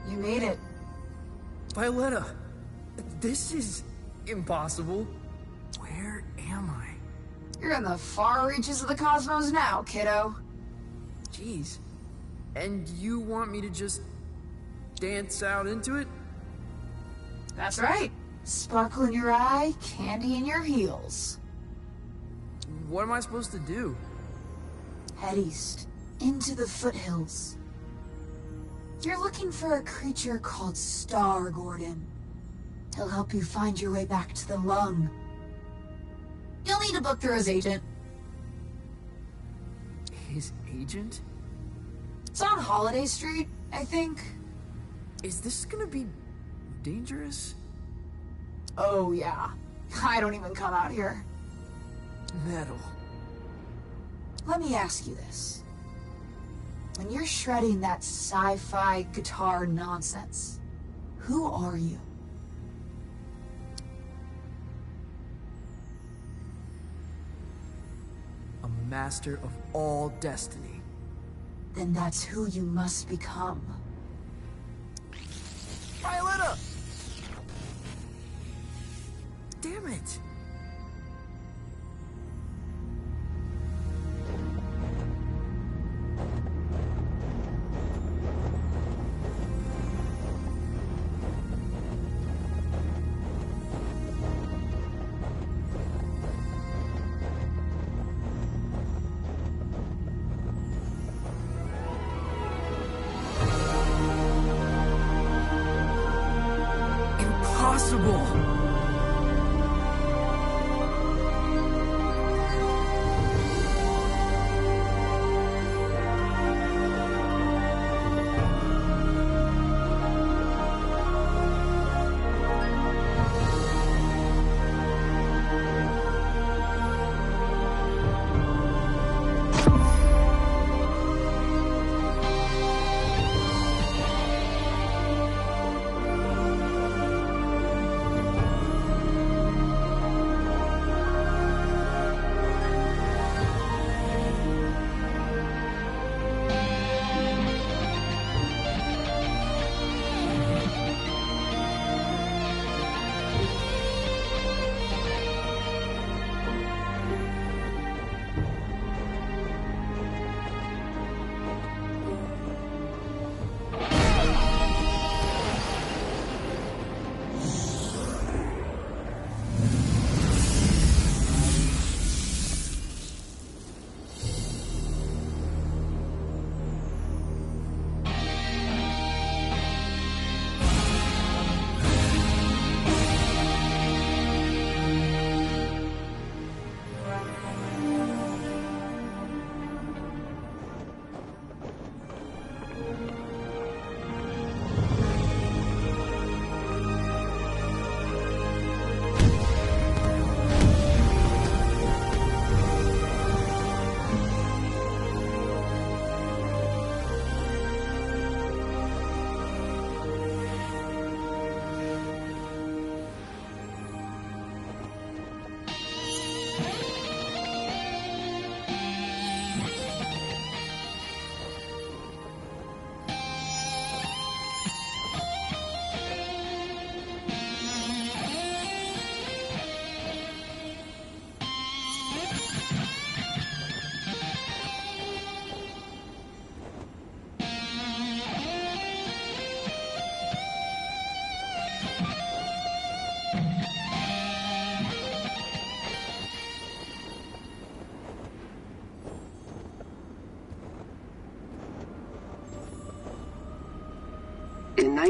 You made it. Violetta, this is impossible. Where am I? You're in the far reaches of the cosmos now, kiddo. Jeez. And you want me to just dance out into it? That's right. Sparkle in your eye, candy in your heels. What am I supposed to do? Head east, into the foothills. You're looking for a creature called Star Gordon. He'll help you find your way back to the lung. You'll need to book through his agent. His agent? It's on Holiday Street, I think. Is this gonna be dangerous? Oh yeah. I don't even come out here. Metal. Let me ask you this. When you're shredding that sci-fi guitar nonsense, who are you? A master of all destiny. Then that's who you must become. Violetta! Damn it! Impossible!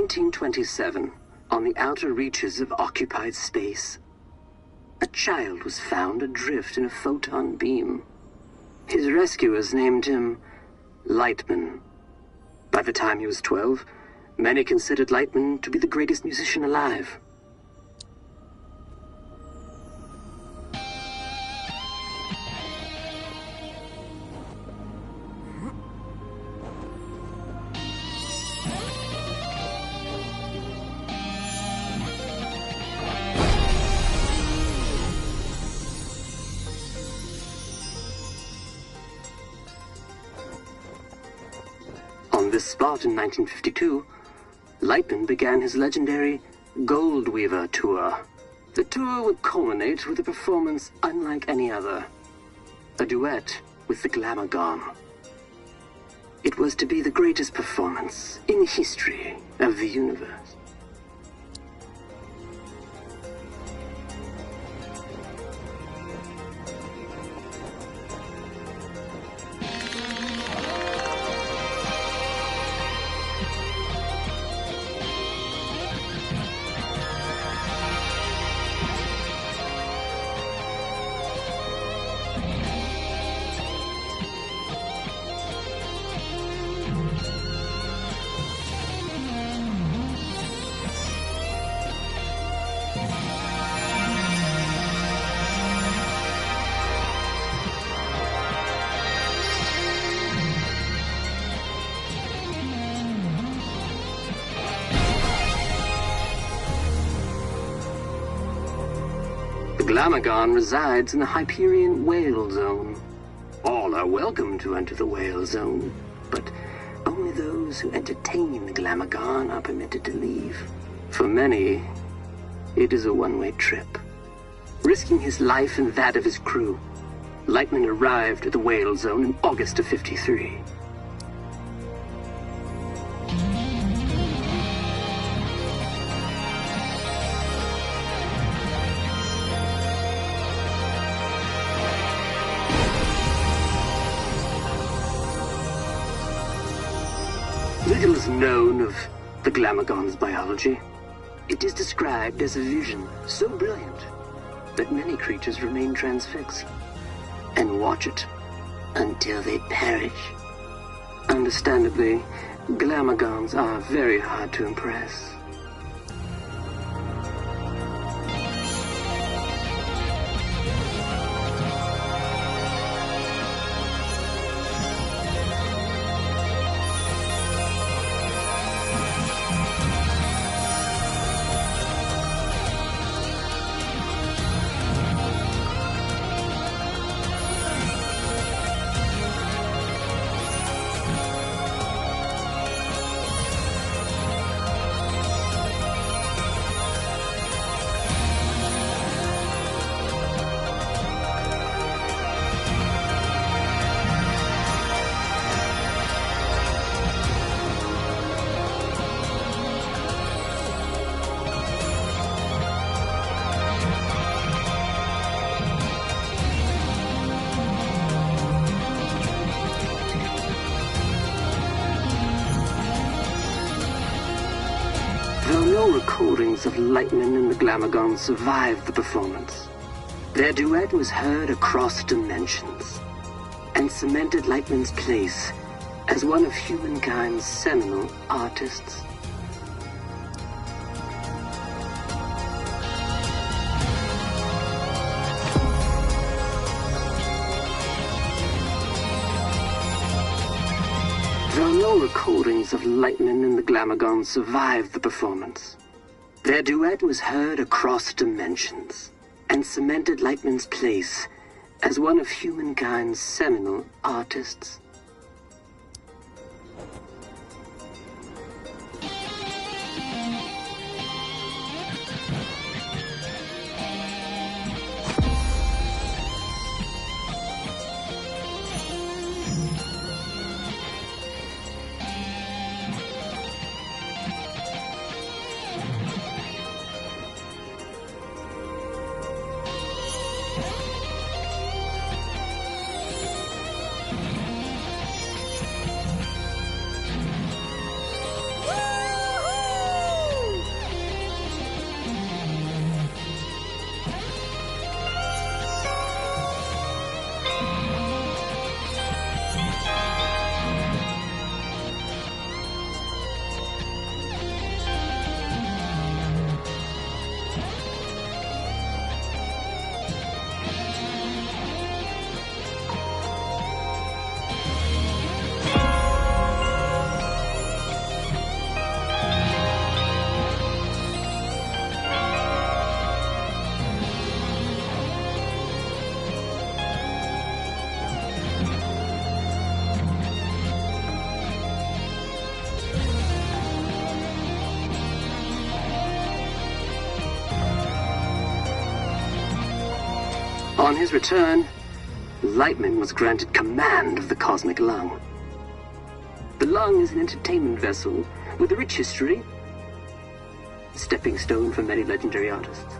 1927, on the outer reaches of occupied space, a child was found adrift in a photon beam. His rescuers named him Lightman. By the time he was 12, many considered Lightman to be the greatest musician alive. On this spot in 1952, Lightman began his legendary Gold Weaver Tour. The tour would culminate with a performance unlike any other, a duet with the Glamour Gone. It was to be the greatest performance in the history of the universe. The Glamagon resides in the Hyperion Whale Zone. All are welcome to enter the Whale Zone, but only those who entertain the Glamagon are permitted to leave. For many, it is a one-way trip. Risking his life and that of his crew, Lightman arrived at the Whale Zone in August of '53. Little is known of the Glamagon's biology. It is described as a vision so brilliant that many creatures remain transfixed and watch it until they perish. Understandably, Glamagons are very hard to impress. No recordings of Lightman and the Glamagon survived the performance. Their duet was heard across dimensions and cemented Lightman's place as one of humankind's seminal artists. Though no recordings of Lightman and the Glamagon survived the performance, their duet was heard across dimensions and cemented Lightman's place as one of humankind's seminal artists. On his return, Lightman was granted command of the Cosmic Lung. The Lung is an entertainment vessel with a rich history, stepping stone for many legendary artists.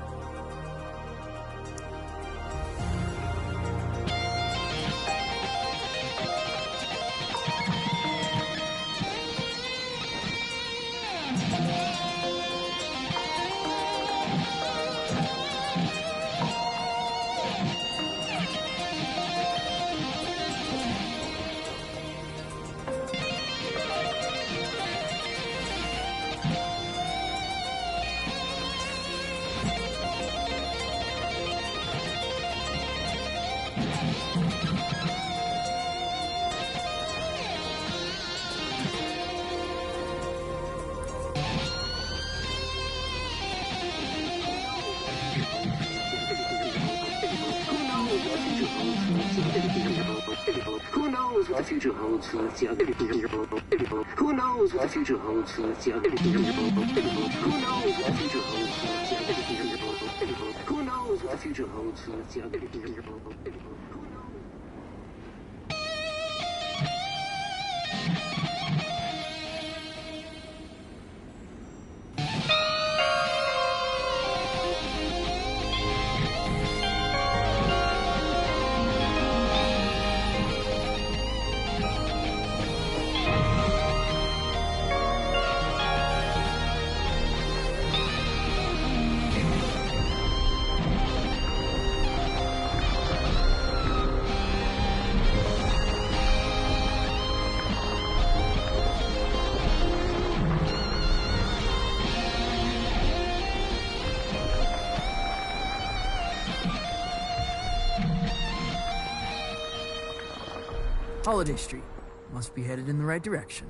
Who knows what the future holds for this young? Who knows what the future holds for this young? Who knows what the future holds for this young? Who knows what the future holds for this young? Holiday Street. Must be headed in the right direction.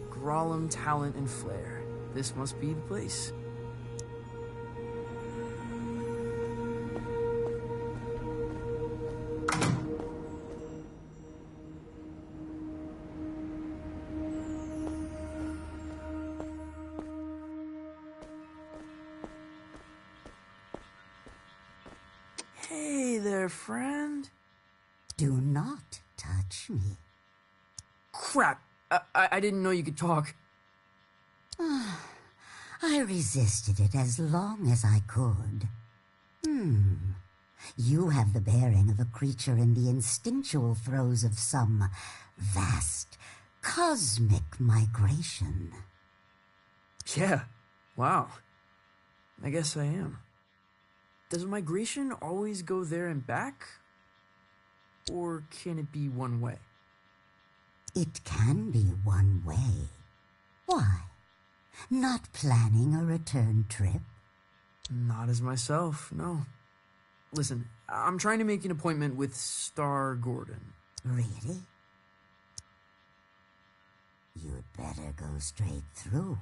Grolem, talent, and flair. This must be the place. Hey there, friend. Do not touch me. Crap! I didn't know you could talk. I resisted it as long as I could. You have the bearing of a creature in the instinctual throes of some vast cosmic migration. Yeah, wow. I guess I am. Does migration always go there and back? Or can it be one way? It can be one way. Why? Not planning a return trip? Not as myself, no. Listen, I'm trying to make an appointment with Star Gordon. Really? You'd better go straight through.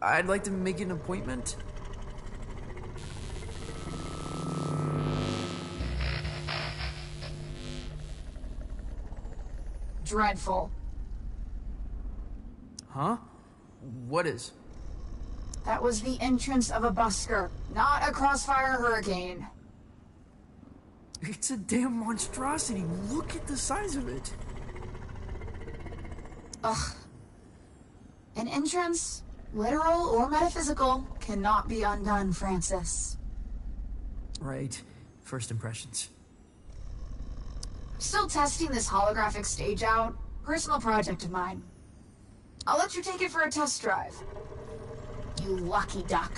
I'd like to make an appointment. Dreadful. Huh? What is? That was the entrance of a busker, not a crossfire hurricane. It's a damn monstrosity. Look at the size of it. Ugh. An entrance, literal or metaphysical, cannot be undone, Francis. Right. First impressions. Still testing this holographic stage out. Personal project of mine. I'll let you take it for a test drive. You lucky duck.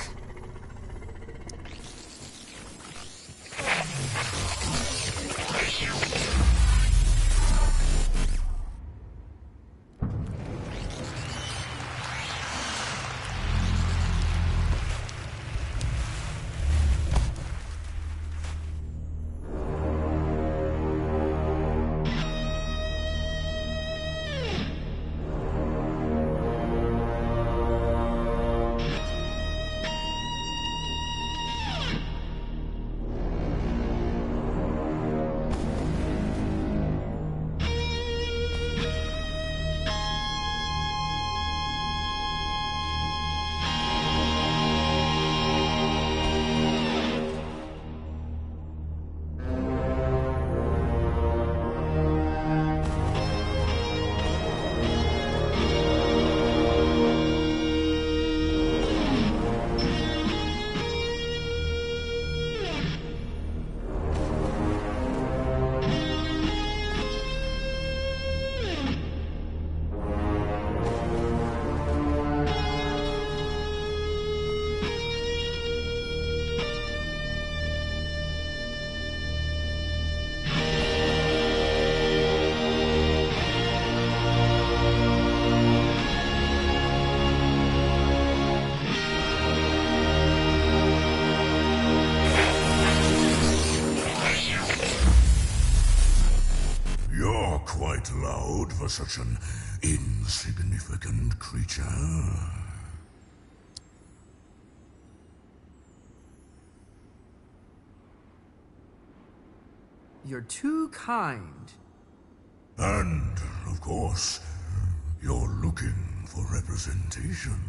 Quite loud for such an insignificant creature. You're too kind. And, of course, you're looking for representation.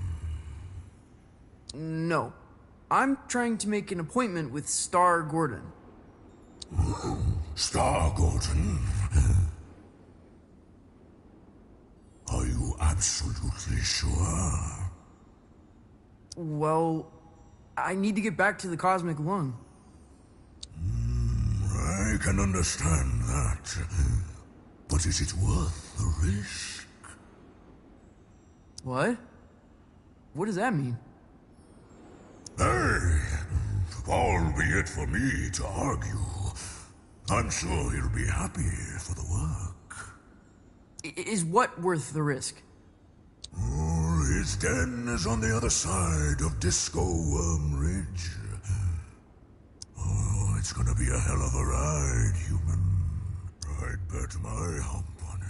No. I'm trying to make an appointment with Star Gordon. Star Gordon? Are you absolutely sure? Well, I need to get back to the Cosmic Lung. I can understand that. But is it worth the risk? What? What does that mean? Hey, albeit for me to argue, I'm sure he'll be happy for the work. Is what worth the risk? Oh, his den is on the other side of Disco Worm Ridge. Oh, it's gonna be a hell of a ride, human. I'd bet my hump on it.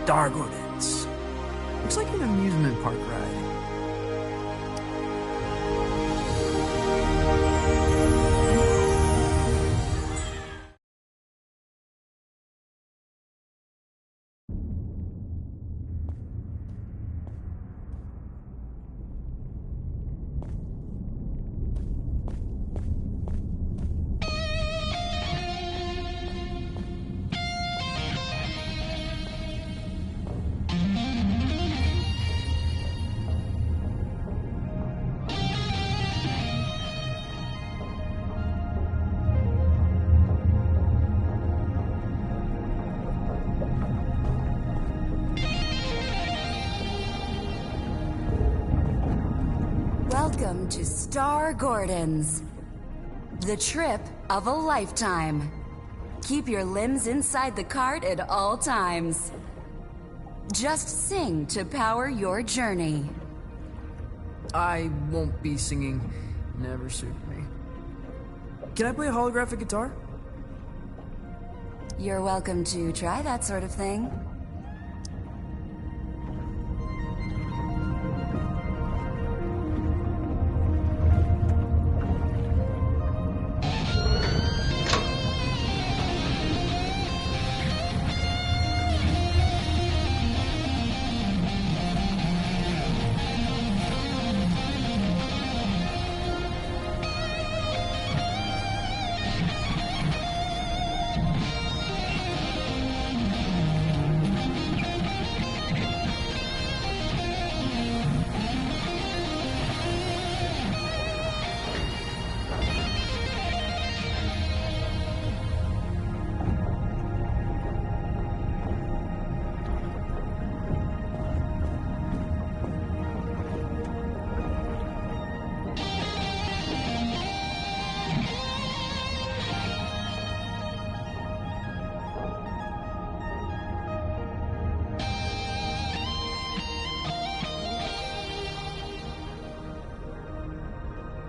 Star Gordons. Looks like an amusement park ride. Welcome to Star Gordons, the trip of a lifetime. Keep your limbs inside the cart at all times. Just sing to power your journey. I won't be singing. Never suited me. Can I play a holographic guitar? You're welcome to try that sort of thing.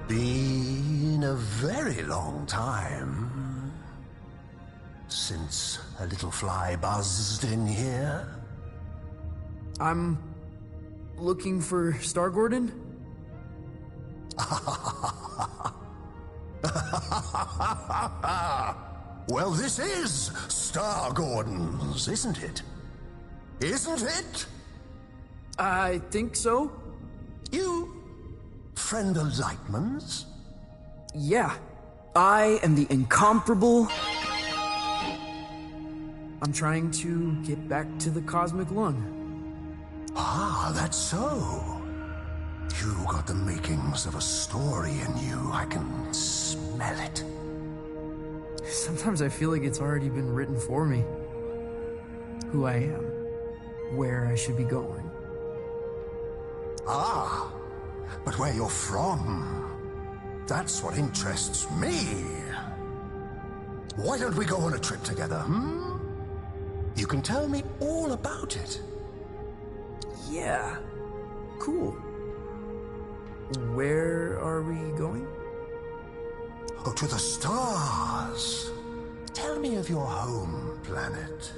Been a very long time since a little fly buzzed in here. I'm looking for Star Gordon. Well, this is Star Gordon's, isn't it? Isn't it? I think so. You friend of Lightman's? Yeah. I am the incomparable... I'm trying to get back to the cosmic lung. Ah, that's so. You got the makings of a story in you. I can smell it. Sometimes I feel like it's already been written for me. Who I am. Where I should be going. Ah, but where you're from, that's what interests me. Why don't we go on a trip together, You can tell me all about it. Yeah. Cool. Where are we going? Oh, to the stars. Tell me of your home planet.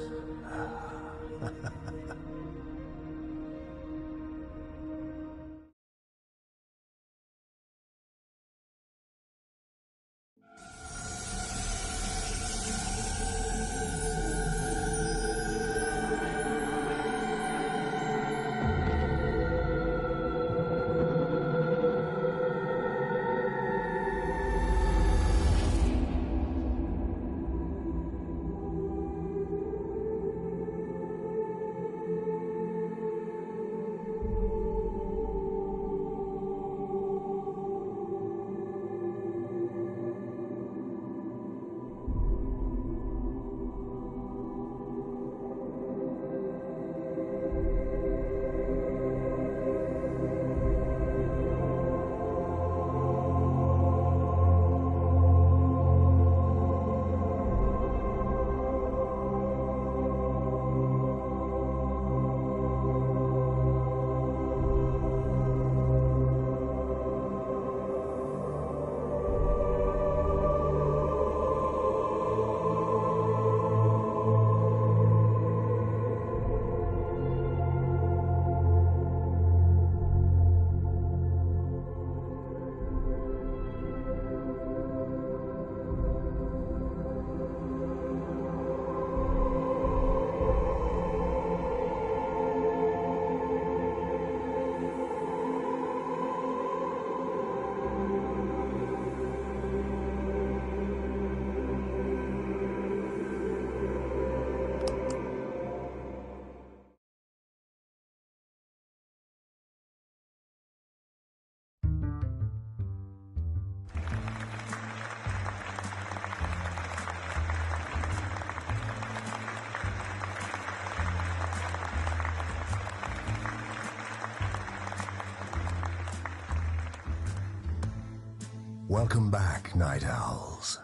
Welcome back, Night Owls.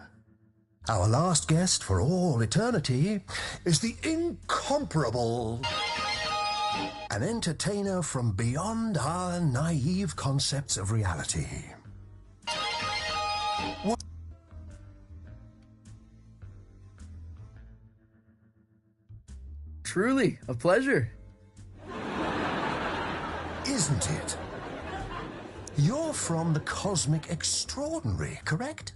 Our last guest for all eternity is the incomparable... an entertainer from beyond our naive concepts of reality. What? Truly, a pleasure. Isn't it? You're from the Cosmic Extraordinary, correct?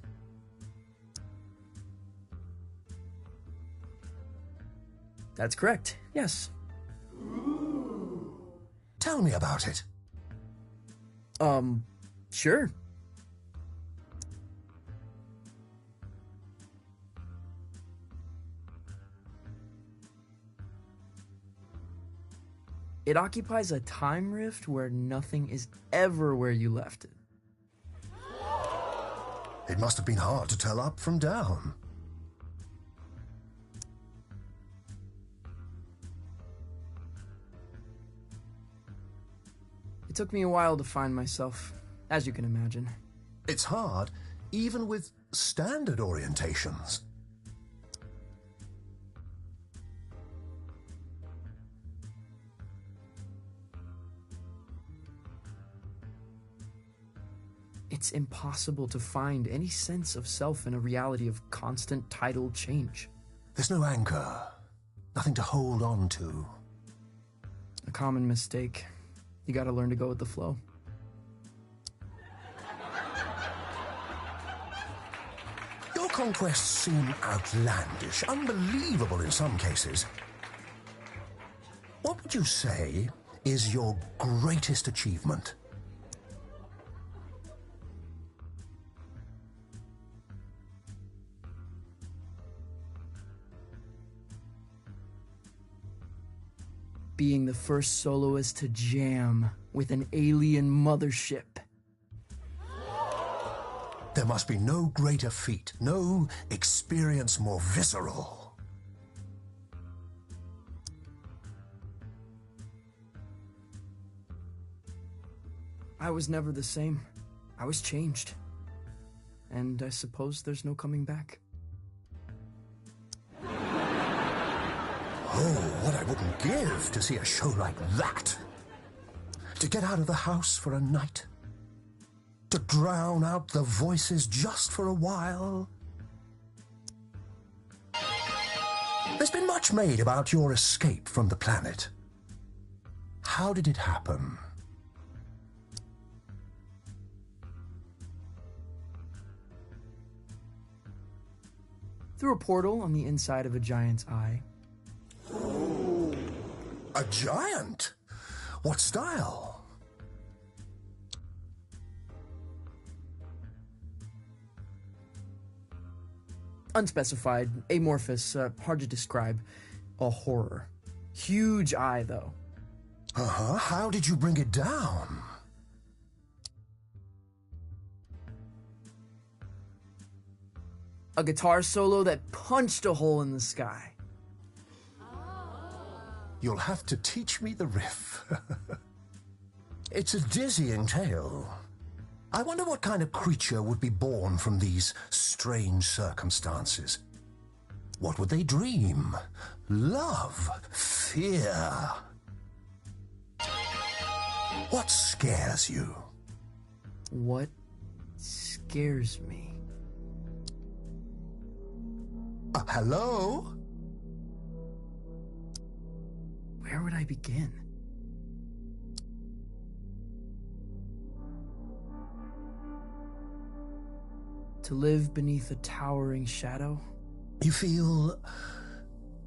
That's correct, yes. Tell me about it. Sure. It occupies a time rift where nothing is ever where you left it. It must have been hard to tell up from down. It took me a while to find myself, as you can imagine. It's hard, even with standard orientations. It's impossible to find any sense of self in a reality of constant tidal change. There's no anchor, nothing to hold on to. A common mistake. You gotta learn to go with the flow. Your conquests seem outlandish, unbelievable in some cases. What would you say is your greatest achievement? Being the first soloist to jam with an alien mothership. There must be no greater feat, no experience more visceral. I was never the same. I was changed. And I suppose there's no coming back. Oh, what I wouldn't give to see a show like that. To get out of the house for a night. To drown out the voices just for a while. There's been much made about your escape from the planet. How did it happen? Through a portal on the inside of a giant's eye. A giant? What style? Unspecified, amorphous, hard to describe. A horror. Huge eye, though. Uh-huh. How did you bring it down? A guitar solo that punched a hole in the sky. You'll have to teach me the riff. It's a dizzying tale. I wonder what kind of creature would be born from these strange circumstances. What would they dream? Love? Fear? What scares you? What scares me? Hello? Where would I begin? To live beneath a towering shadow? You feel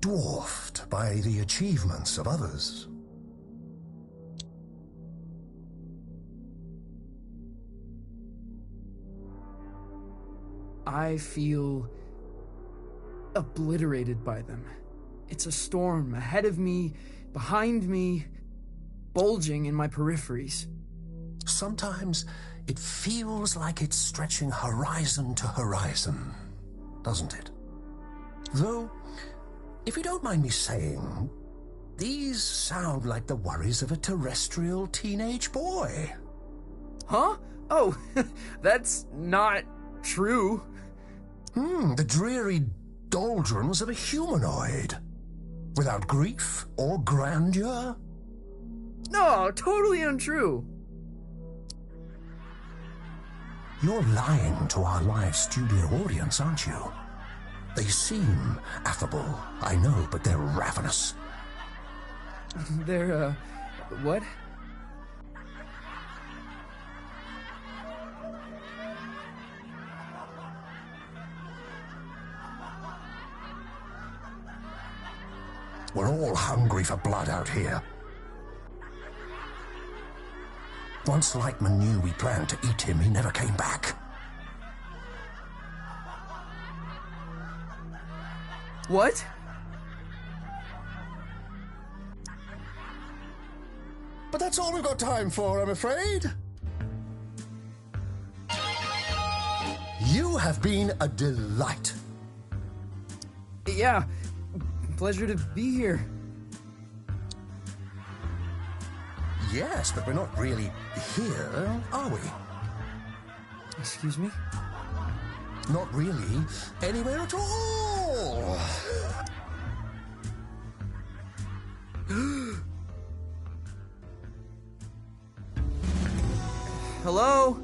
dwarfed by the achievements of others. I feel obliterated by them. It's a storm ahead of me, behind me, bulging in my peripheries. Sometimes it feels like it's stretching horizon to horizon, doesn't it? Though, if you don't mind me saying, these sound like the worries of a terrestrial teenage boy. Huh? Oh, that's not true. The dreary doldrums of a humanoid. Without grief or grandeur? No, totally untrue. You're lying to our live studio audience, aren't you? They seem affable, I know, but they're ravenous. They're, what? We're all hungry for blood out here. Once Lightman knew we planned to eat him, he never came back. What? But that's all we've got time for, I'm afraid. You have been a delight. Yeah, pleasure to be here. Yes, but we're not really here, are we? Excuse me? Not really anywhere at all. Hello?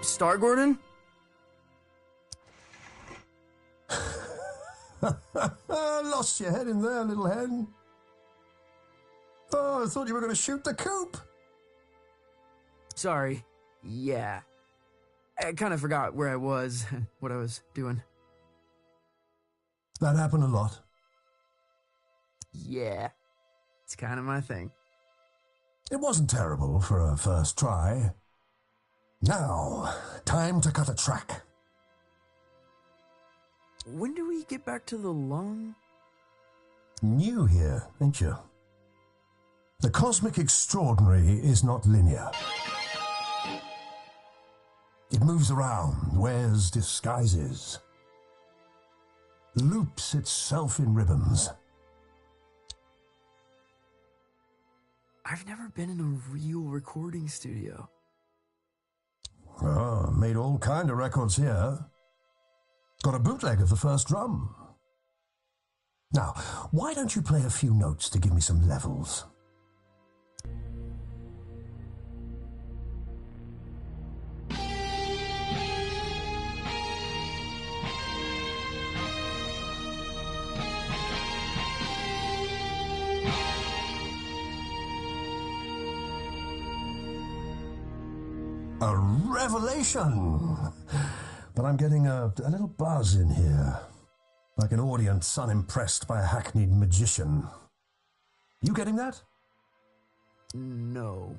Star Gordon? Lost your head in there, little hen. Oh, I thought you were going to shoot the coop. Sorry. Yeah. I kind of forgot where I was, what I was doing. That happened a lot. Yeah. It's kind of my thing. It wasn't terrible for a first try. Now, time to cut a track. When do we get back to the lung? New here, ain't you? The cosmic extraordinary is not linear. It moves around, wears disguises, loops itself in ribbons. I've never been in a real recording studio. Oh, made all kind of records here. Got a bootleg of the first drum. Now, why don't you play a few notes to give me some levels? A revelation! But I'm getting a little buzz in here. Like an audience unimpressed by a hackneyed magician. You getting that? No.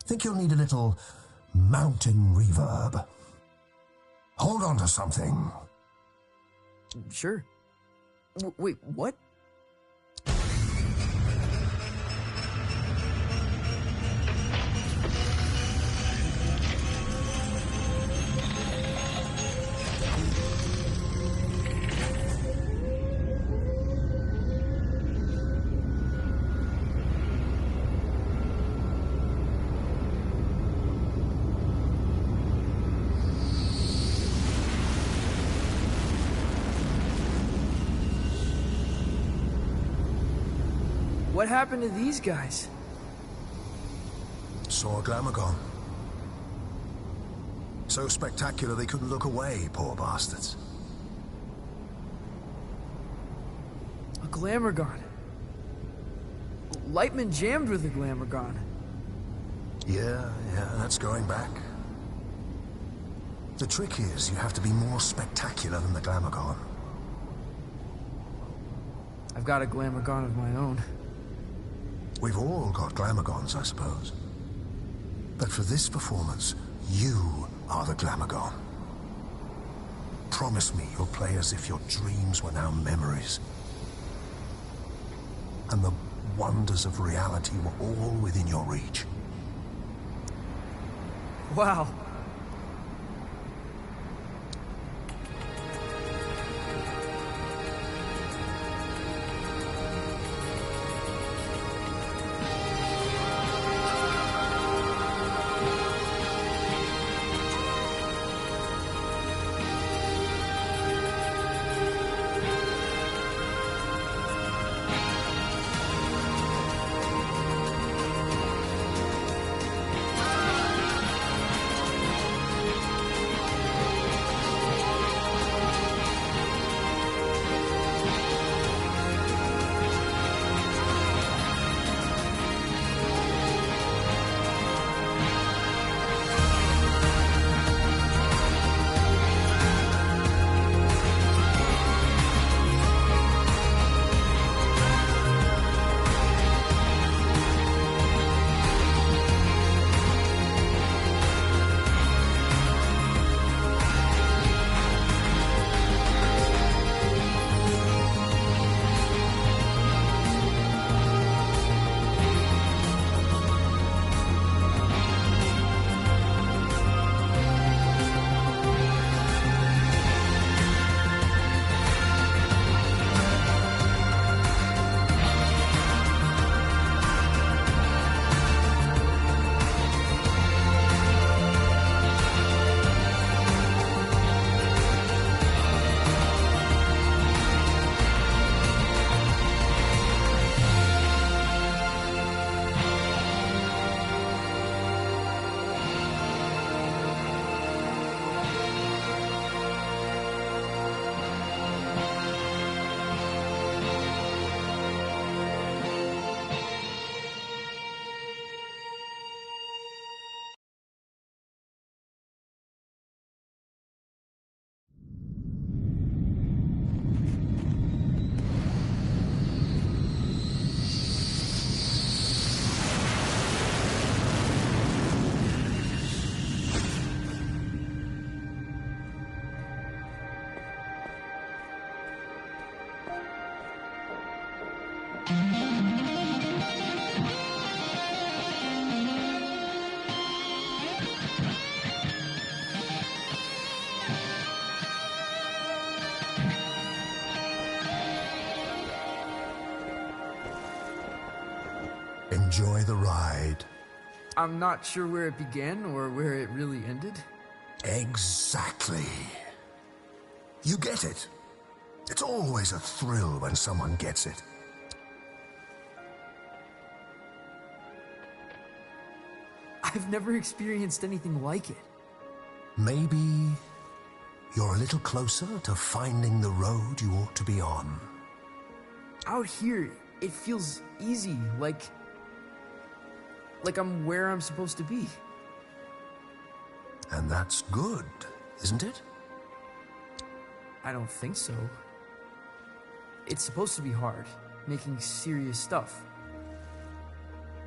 Think you'll need a little mountain reverb. Hold on to something. Sure. Wait, what? What happened to these guys? Saw a Glamagon. So spectacular they couldn't look away, poor bastards. Glamourgon. Lightman jammed with the Glamourgon. Yeah, that's going back. The trick is you have to be more spectacular than the Glamourgon. I've got a Glamourgon of my own. We've all got Glamourgons, I suppose. But for this performance, you are the Glamourgon. Promise me you'll play as if your dreams were now memories. And the wonders of reality were all within your reach. Wow. Enjoy the ride. I'm not sure where it began or where it really ended. Exactly. You get it. It's always a thrill when someone gets it. I've never experienced anything like it. Maybe you're a little closer to finding the road you ought to be on. Out here, it feels easy, like I'm where I'm supposed to be. And that's good, isn't it? I don't think so. It's supposed to be hard, making serious stuff.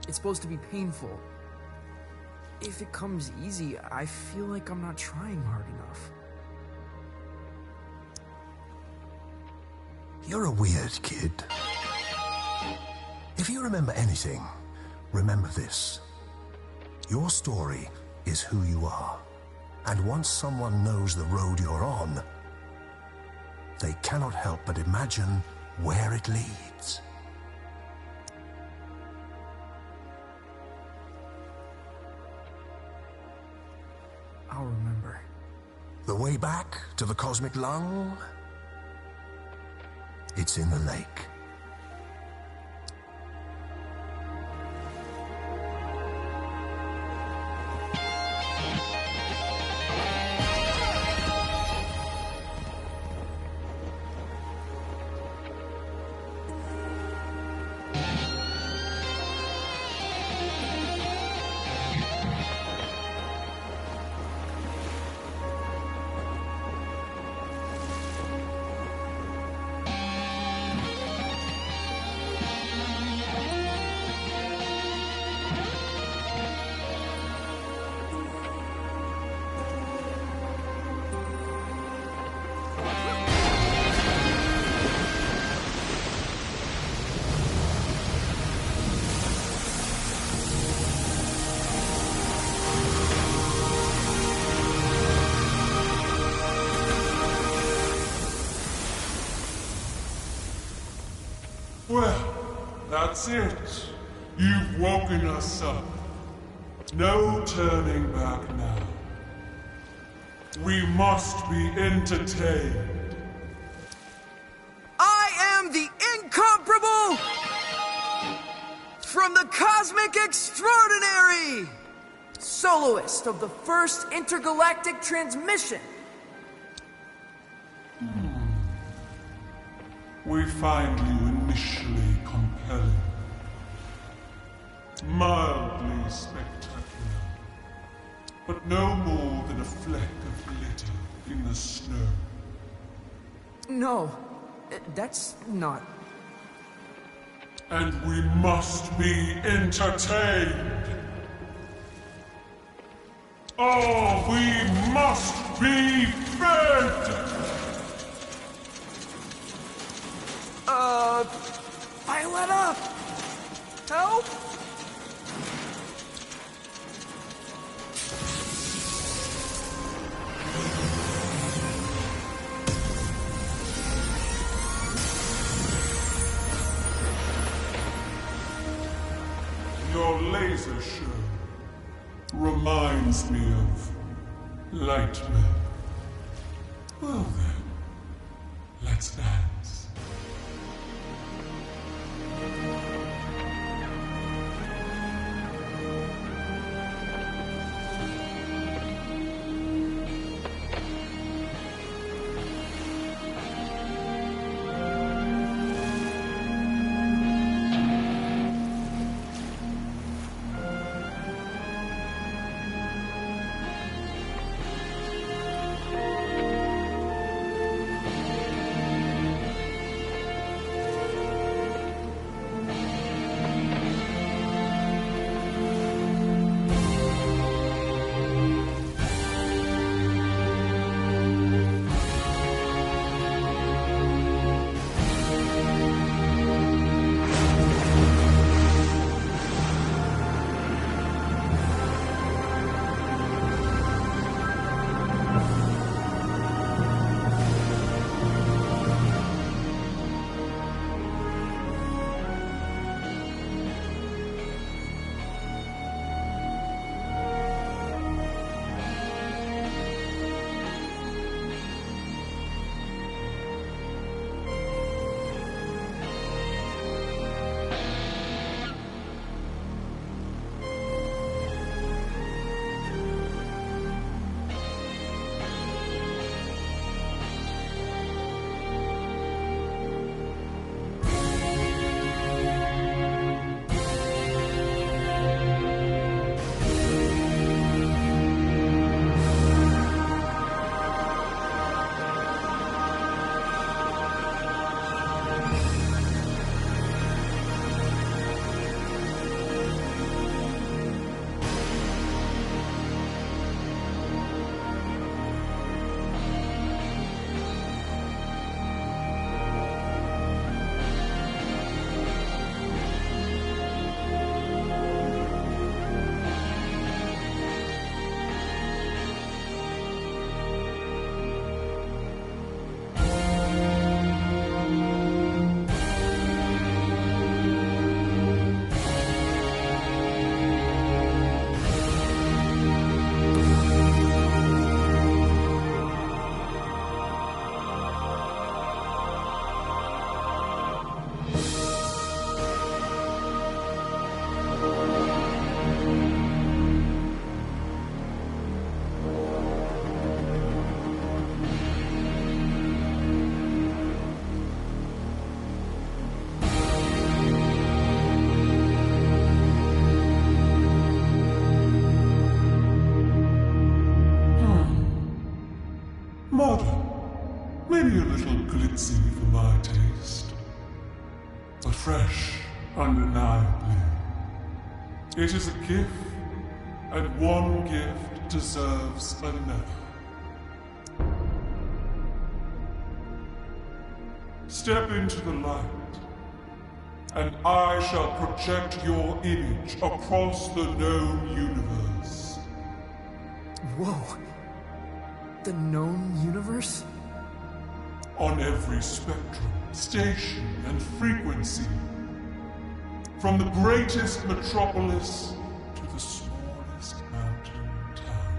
It's supposed to be painful. If it comes easy, I feel like I'm not trying hard enough. You're a weird kid. If you remember anything, remember this. Your story is who you are. And once someone knows the road you're on, they cannot help but imagine where it leads. I'll remember. The way back to the cosmic lung? It's in the lake. That's it. You've woken us up. No turning back now. We must be entertained. I am the incomparable from the Cosmic Extraordinary, soloist of the first intergalactic transmission. We find you initially compelling, mildly spectacular, but no more than a fleck of glitter in the snow. No, that's not. And we must be entertained. Oh, we must be fed! Violetta! Help! Your laser show reminds me of Lightman. Well then, let's dance. Modern, maybe a little glitzy for my taste, but fresh, undeniably. It is a gift, and one gift deserves another. Step into the light, and I shall project your image across the known universe. Whoa. The known universe? On every spectrum, station, and frequency, From the greatest metropolis to the smallest mountain town.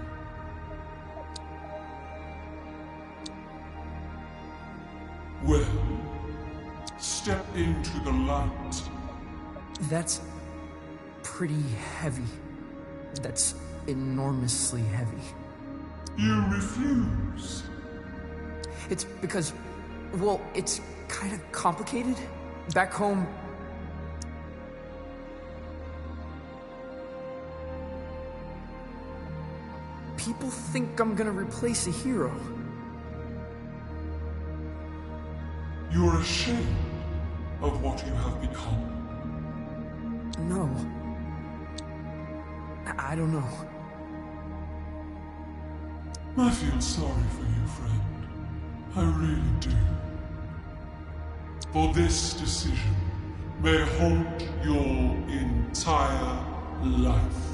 Well, step into the light. That's pretty heavy. That's enormously heavy. You refuse? It's because, well, it's kind of complicated. Back home, people think I'm gonna replace a hero. You're ashamed of what you have become. No. I don't know. I feel sorry for you, friend. I really do. For this decision may haunt your entire life.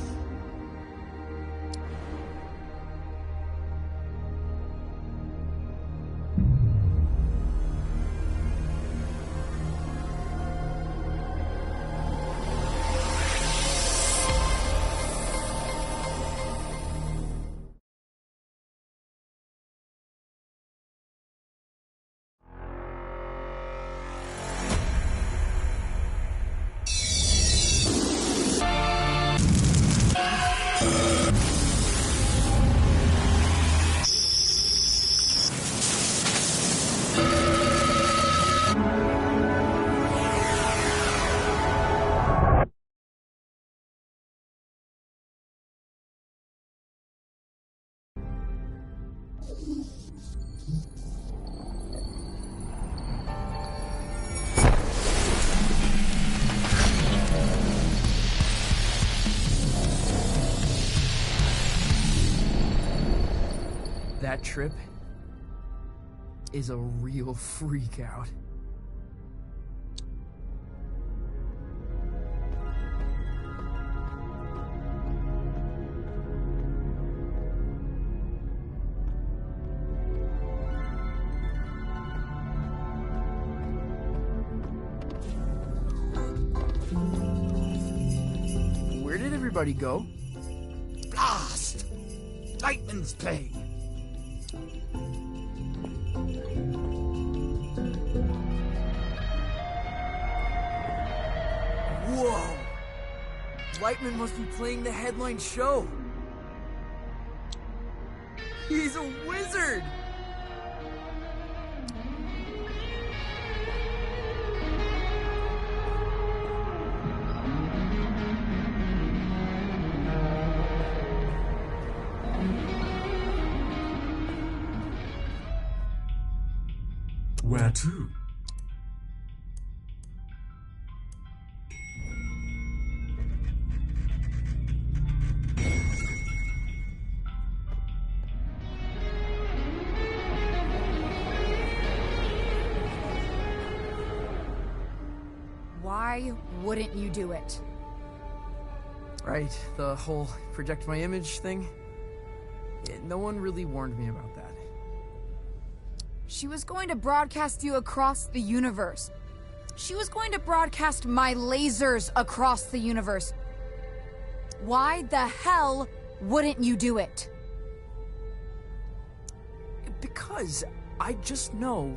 That trip is a real freak out. Where did everybody go? Blast! Lightning's playing. Whoa! Lightman must be playing the headline show. He's a wizard! Where to? Why wouldn't you do it? Right, the whole project my image thing. No one really warned me about that. She was going to broadcast you across the universe. She was going to broadcast my lasers across the universe. Why the hell wouldn't you do it? Because I just know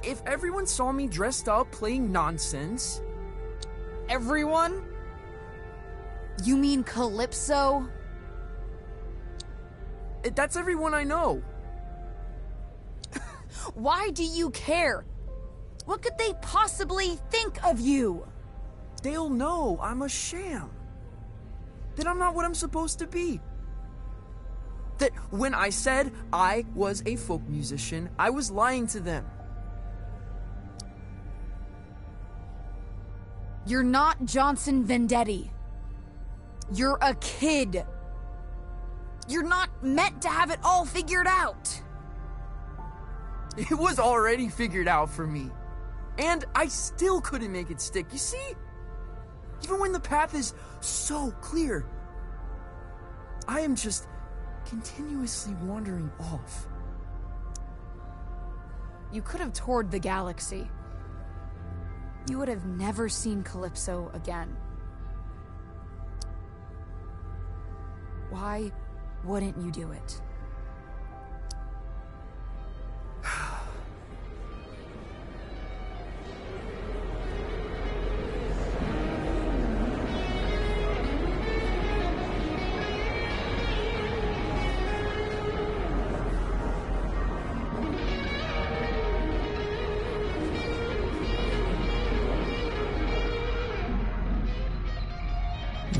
if everyone saw me dressed up playing nonsense... Everyone? You mean Calypso? That's everyone I know. Why do you care? What could they possibly think of you? They'll know I'm a sham. That I'm not what I'm supposed to be. That when I said I was a folk musician, I was lying to them. You're not Johnson Vendetti. You're a kid. You're not meant to have it all figured out. It was already figured out for me. And I still couldn't make it stick, you see? Even when the path is so clear, I am just continuously wandering off. You could have toured the galaxy. you would have never seen Calypso again. Why wouldn't you do it?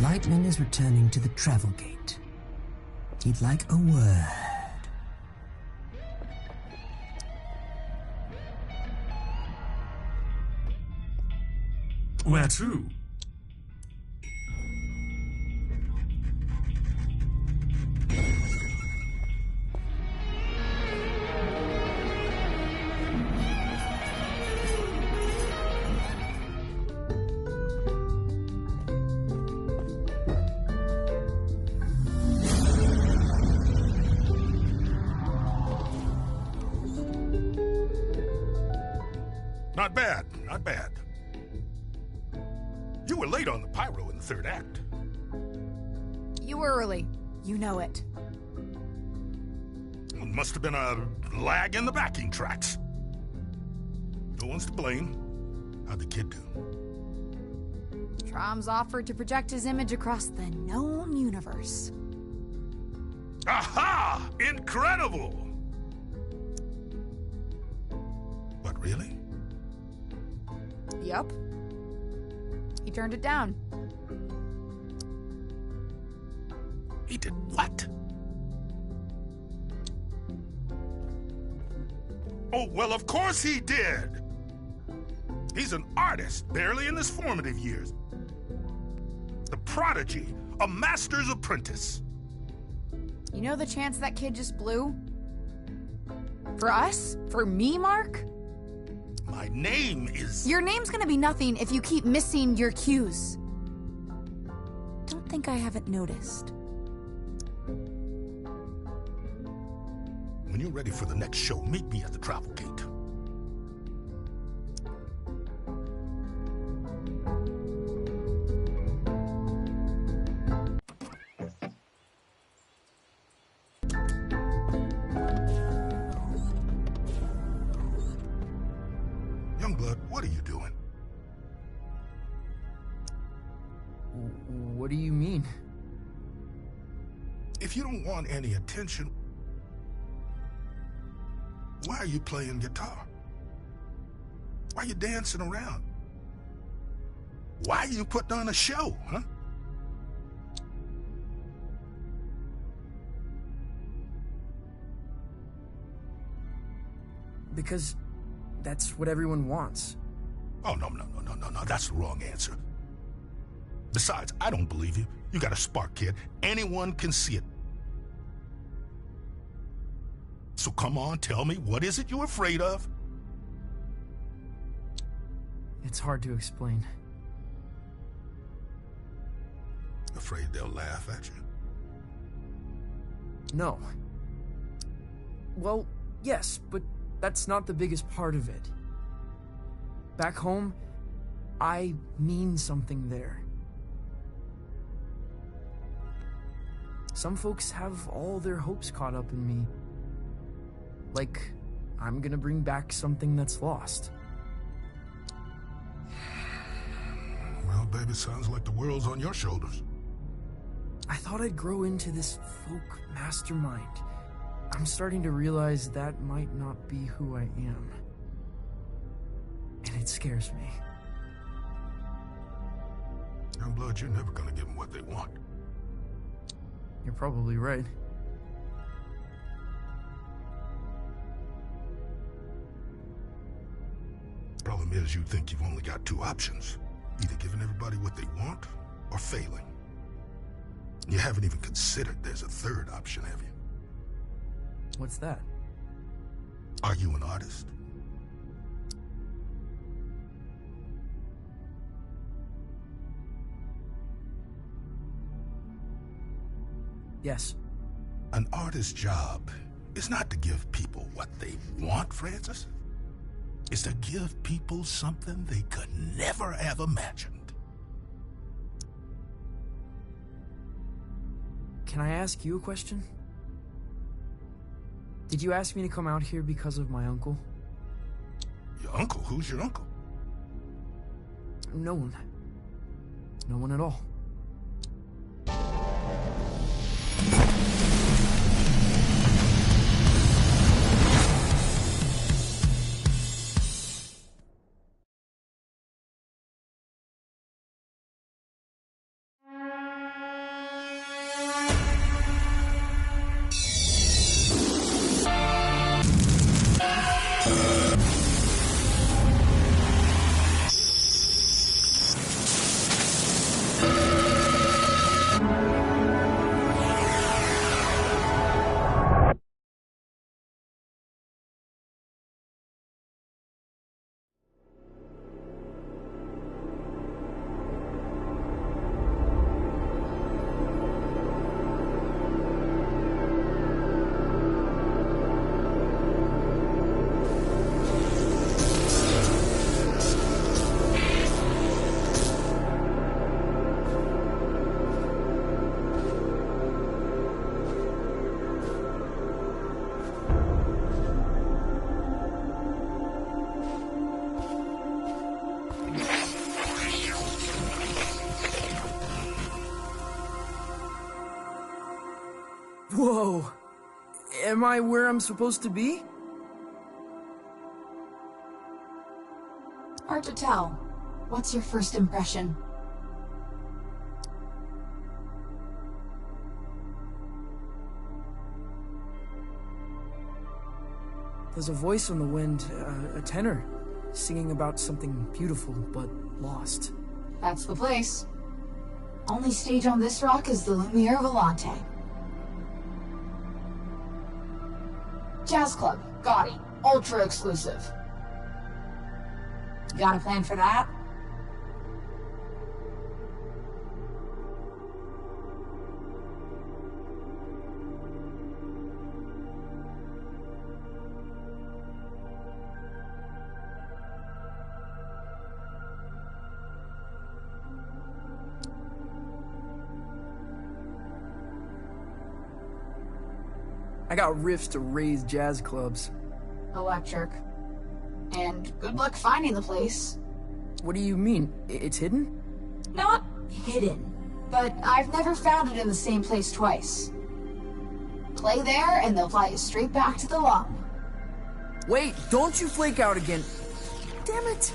Lightman is returning to the travel gate. He'd like a word. Where to? Not bad, not bad. You were late on the pyro in the third act. You were early. You know it. It must have been a lag in the backing tracks. No one's to blame. How'd the kid do? Trom's offered to project his image across the known universe. Aha! Incredible! What, really? Yup. He turned it down. He did what? Oh, well, of course he did! He's an artist, barely in his formative years. The prodigy, a master's apprentice. You know the chance that kid just blew? For us? For me, Mark? My name is... Your name's gonna be nothing if you keep missing your cues. Don't think I haven't noticed. When you're ready for the next show, meet me at the travel gate. Youngblood, what are you doing? What do you mean? If you don't want any attention, why are you playing guitar? Why are you dancing around? Why are you putting on a show, huh? Because that's what everyone wants. Oh, no, that's the wrong answer. Besides, I don't believe you. You got a spark, kid. Anyone can see it. So come on, tell me, what is it you're afraid of? It's hard to explain. Afraid they'll laugh at you? No. Well, yes, but that's not the biggest part of it. Back home, I mean something there. Some folks have all their hopes caught up in me. Like, I'm gonna bring back something that's lost. Well, baby, sounds like the world's on your shoulders. I thought I'd grow into this folk mastermind. I'm starting to realize that might not be who I am. And it scares me. Youngblood, you're never gonna give them what they want. You're probably right. Problem is, you think you've only got two options. Either giving everybody what they want, or failing. You haven't even considered there's a third option, have you? What's that? Are you an artist? Yes. An artist's job is not to give people what they want, Francis. is to give people something they could never have imagined. Can I ask you a question? Did you ask me to come out here because of my uncle? Your uncle? Who's your uncle? No one. No one at all. Whoa! Am I where I'm supposed to be? Hard to tell. What's your first impression? There's a voice on the wind, a tenor, singing about something beautiful but lost. That's the place. Only stage on this rock is the Lumiere Volante. Jazz club, gaudy, ultra exclusive. You got a plan for that? I got riffs to raise jazz clubs. Electric. And good luck finding the place. What do you mean? It's hidden? Not hidden, but I've never found it in the same place twice. Play there, and they'll fly you straight back to the lung. Wait, don't you flake out again. Damn it!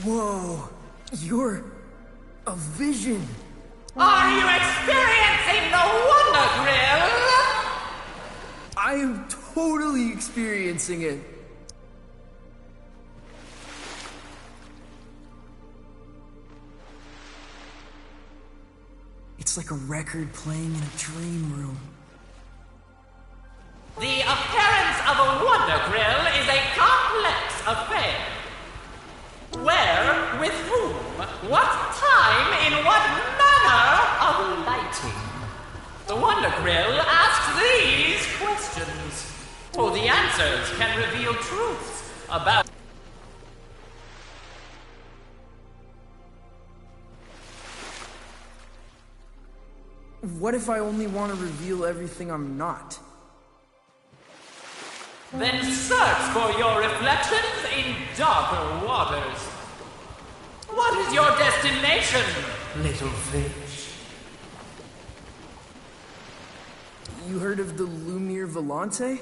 Whoa, you're a vision. Are you experiencing the Wonder Grill? I am totally experiencing it. It's like a record playing in a dream room. The appearance of a Wonder Grill is a complex affair. Where, with whom, what time, in what manner of lighting? The Wonder Grill asks these questions, for the answers can reveal truths about... What if I only want to reveal everything I'm not? Then search for your reflections in darker waters. What is your destination, little fish? You heard of the Lumiere Volante?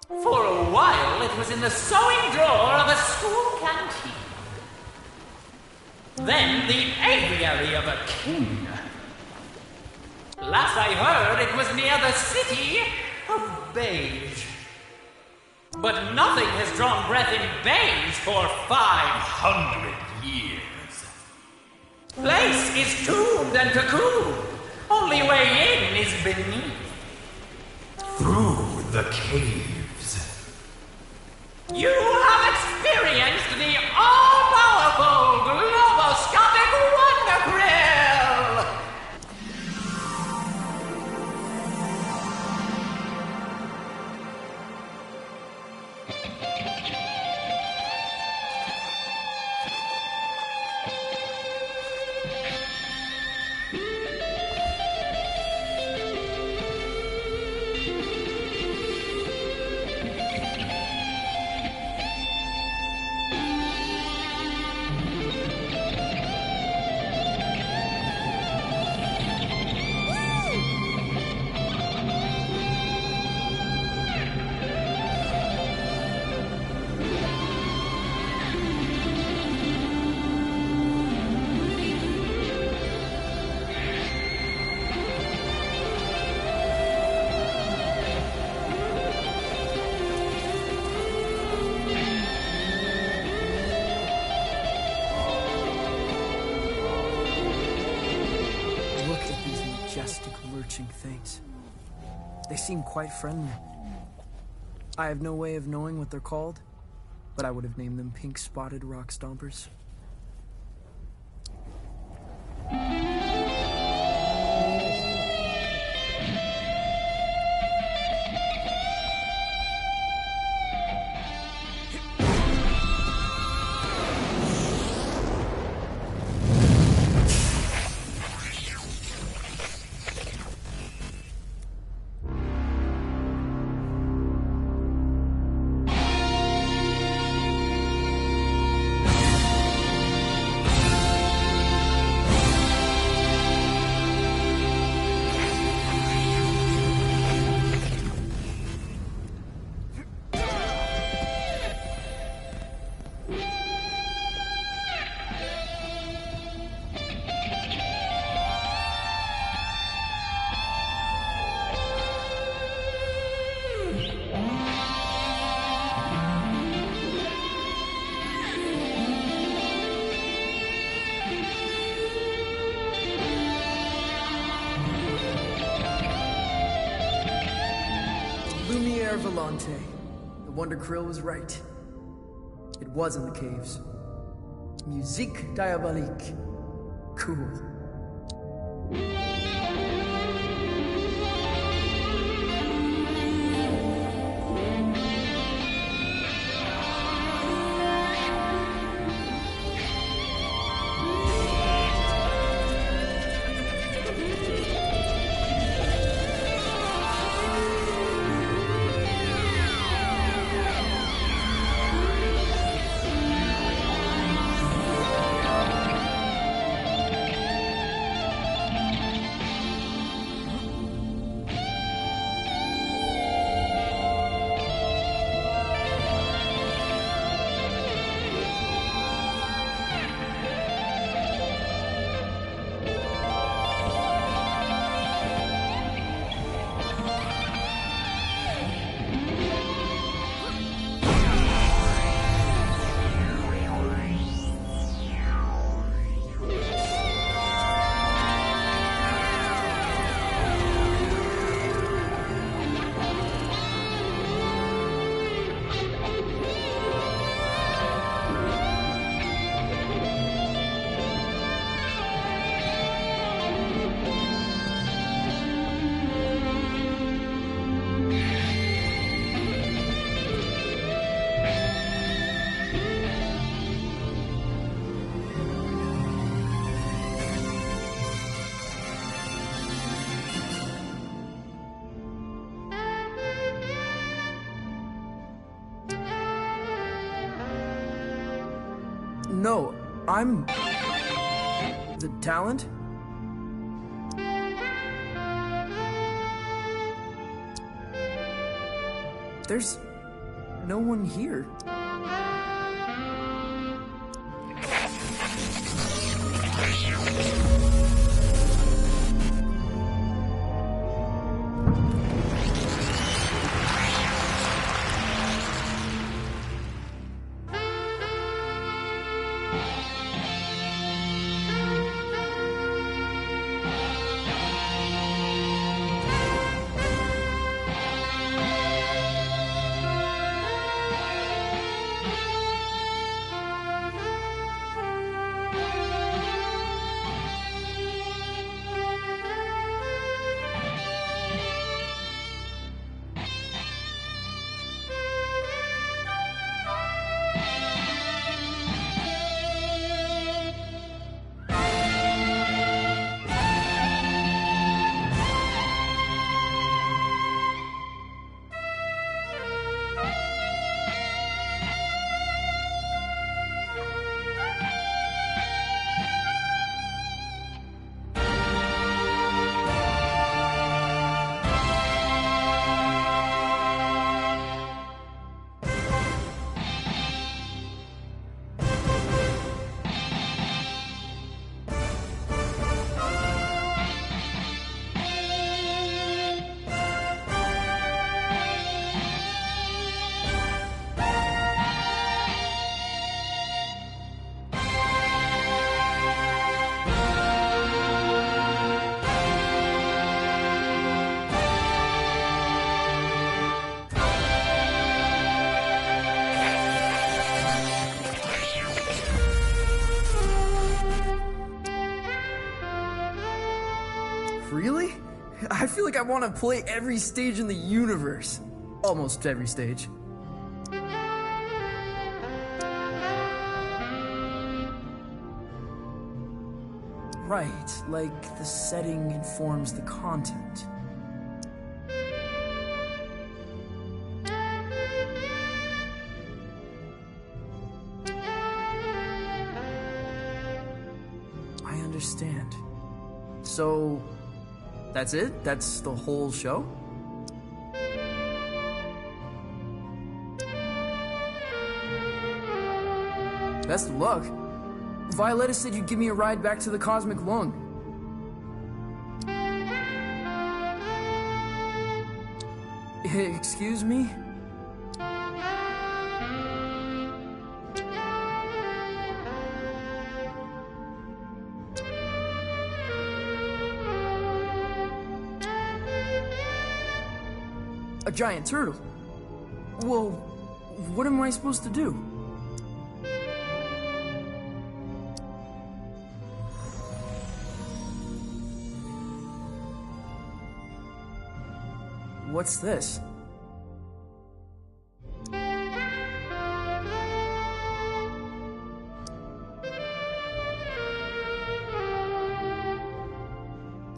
For a while, it was in the sewing drawer of a school canteen. Then the aviary of a king. Last I heard, it was near the city of Beige. But nothing has drawn breath in Beige for 500 years. Place is tombed and cocooned. Only way in is beneath. Through the caves. You have experienced the all-powerful globoscopic Wonder Grill! Things. They seem quite friendly. I have no way of knowing what they're called, but I would have named them pink-spotted rock stompers. Lumiere Volante. The Wonder Grill was right. It was in the caves. Musique diabolique. Cool. No, I'm... the talent? There's no one here. Really? I feel like I want to play every stage in the universe. Almost every stage. Right, like the setting informs the content. I understand. So, that's it? That's the whole show? Best of luck. Violetta said you'd give me a ride back to the Cosmic Lung. Excuse me? A giant turtle? Well, what am I supposed to do? What's this?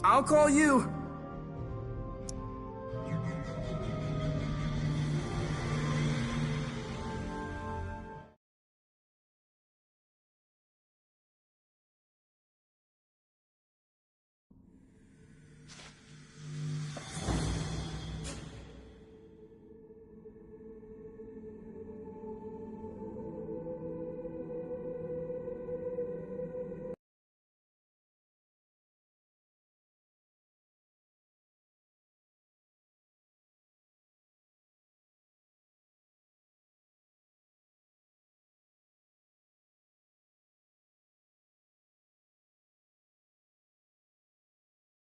I'll call you.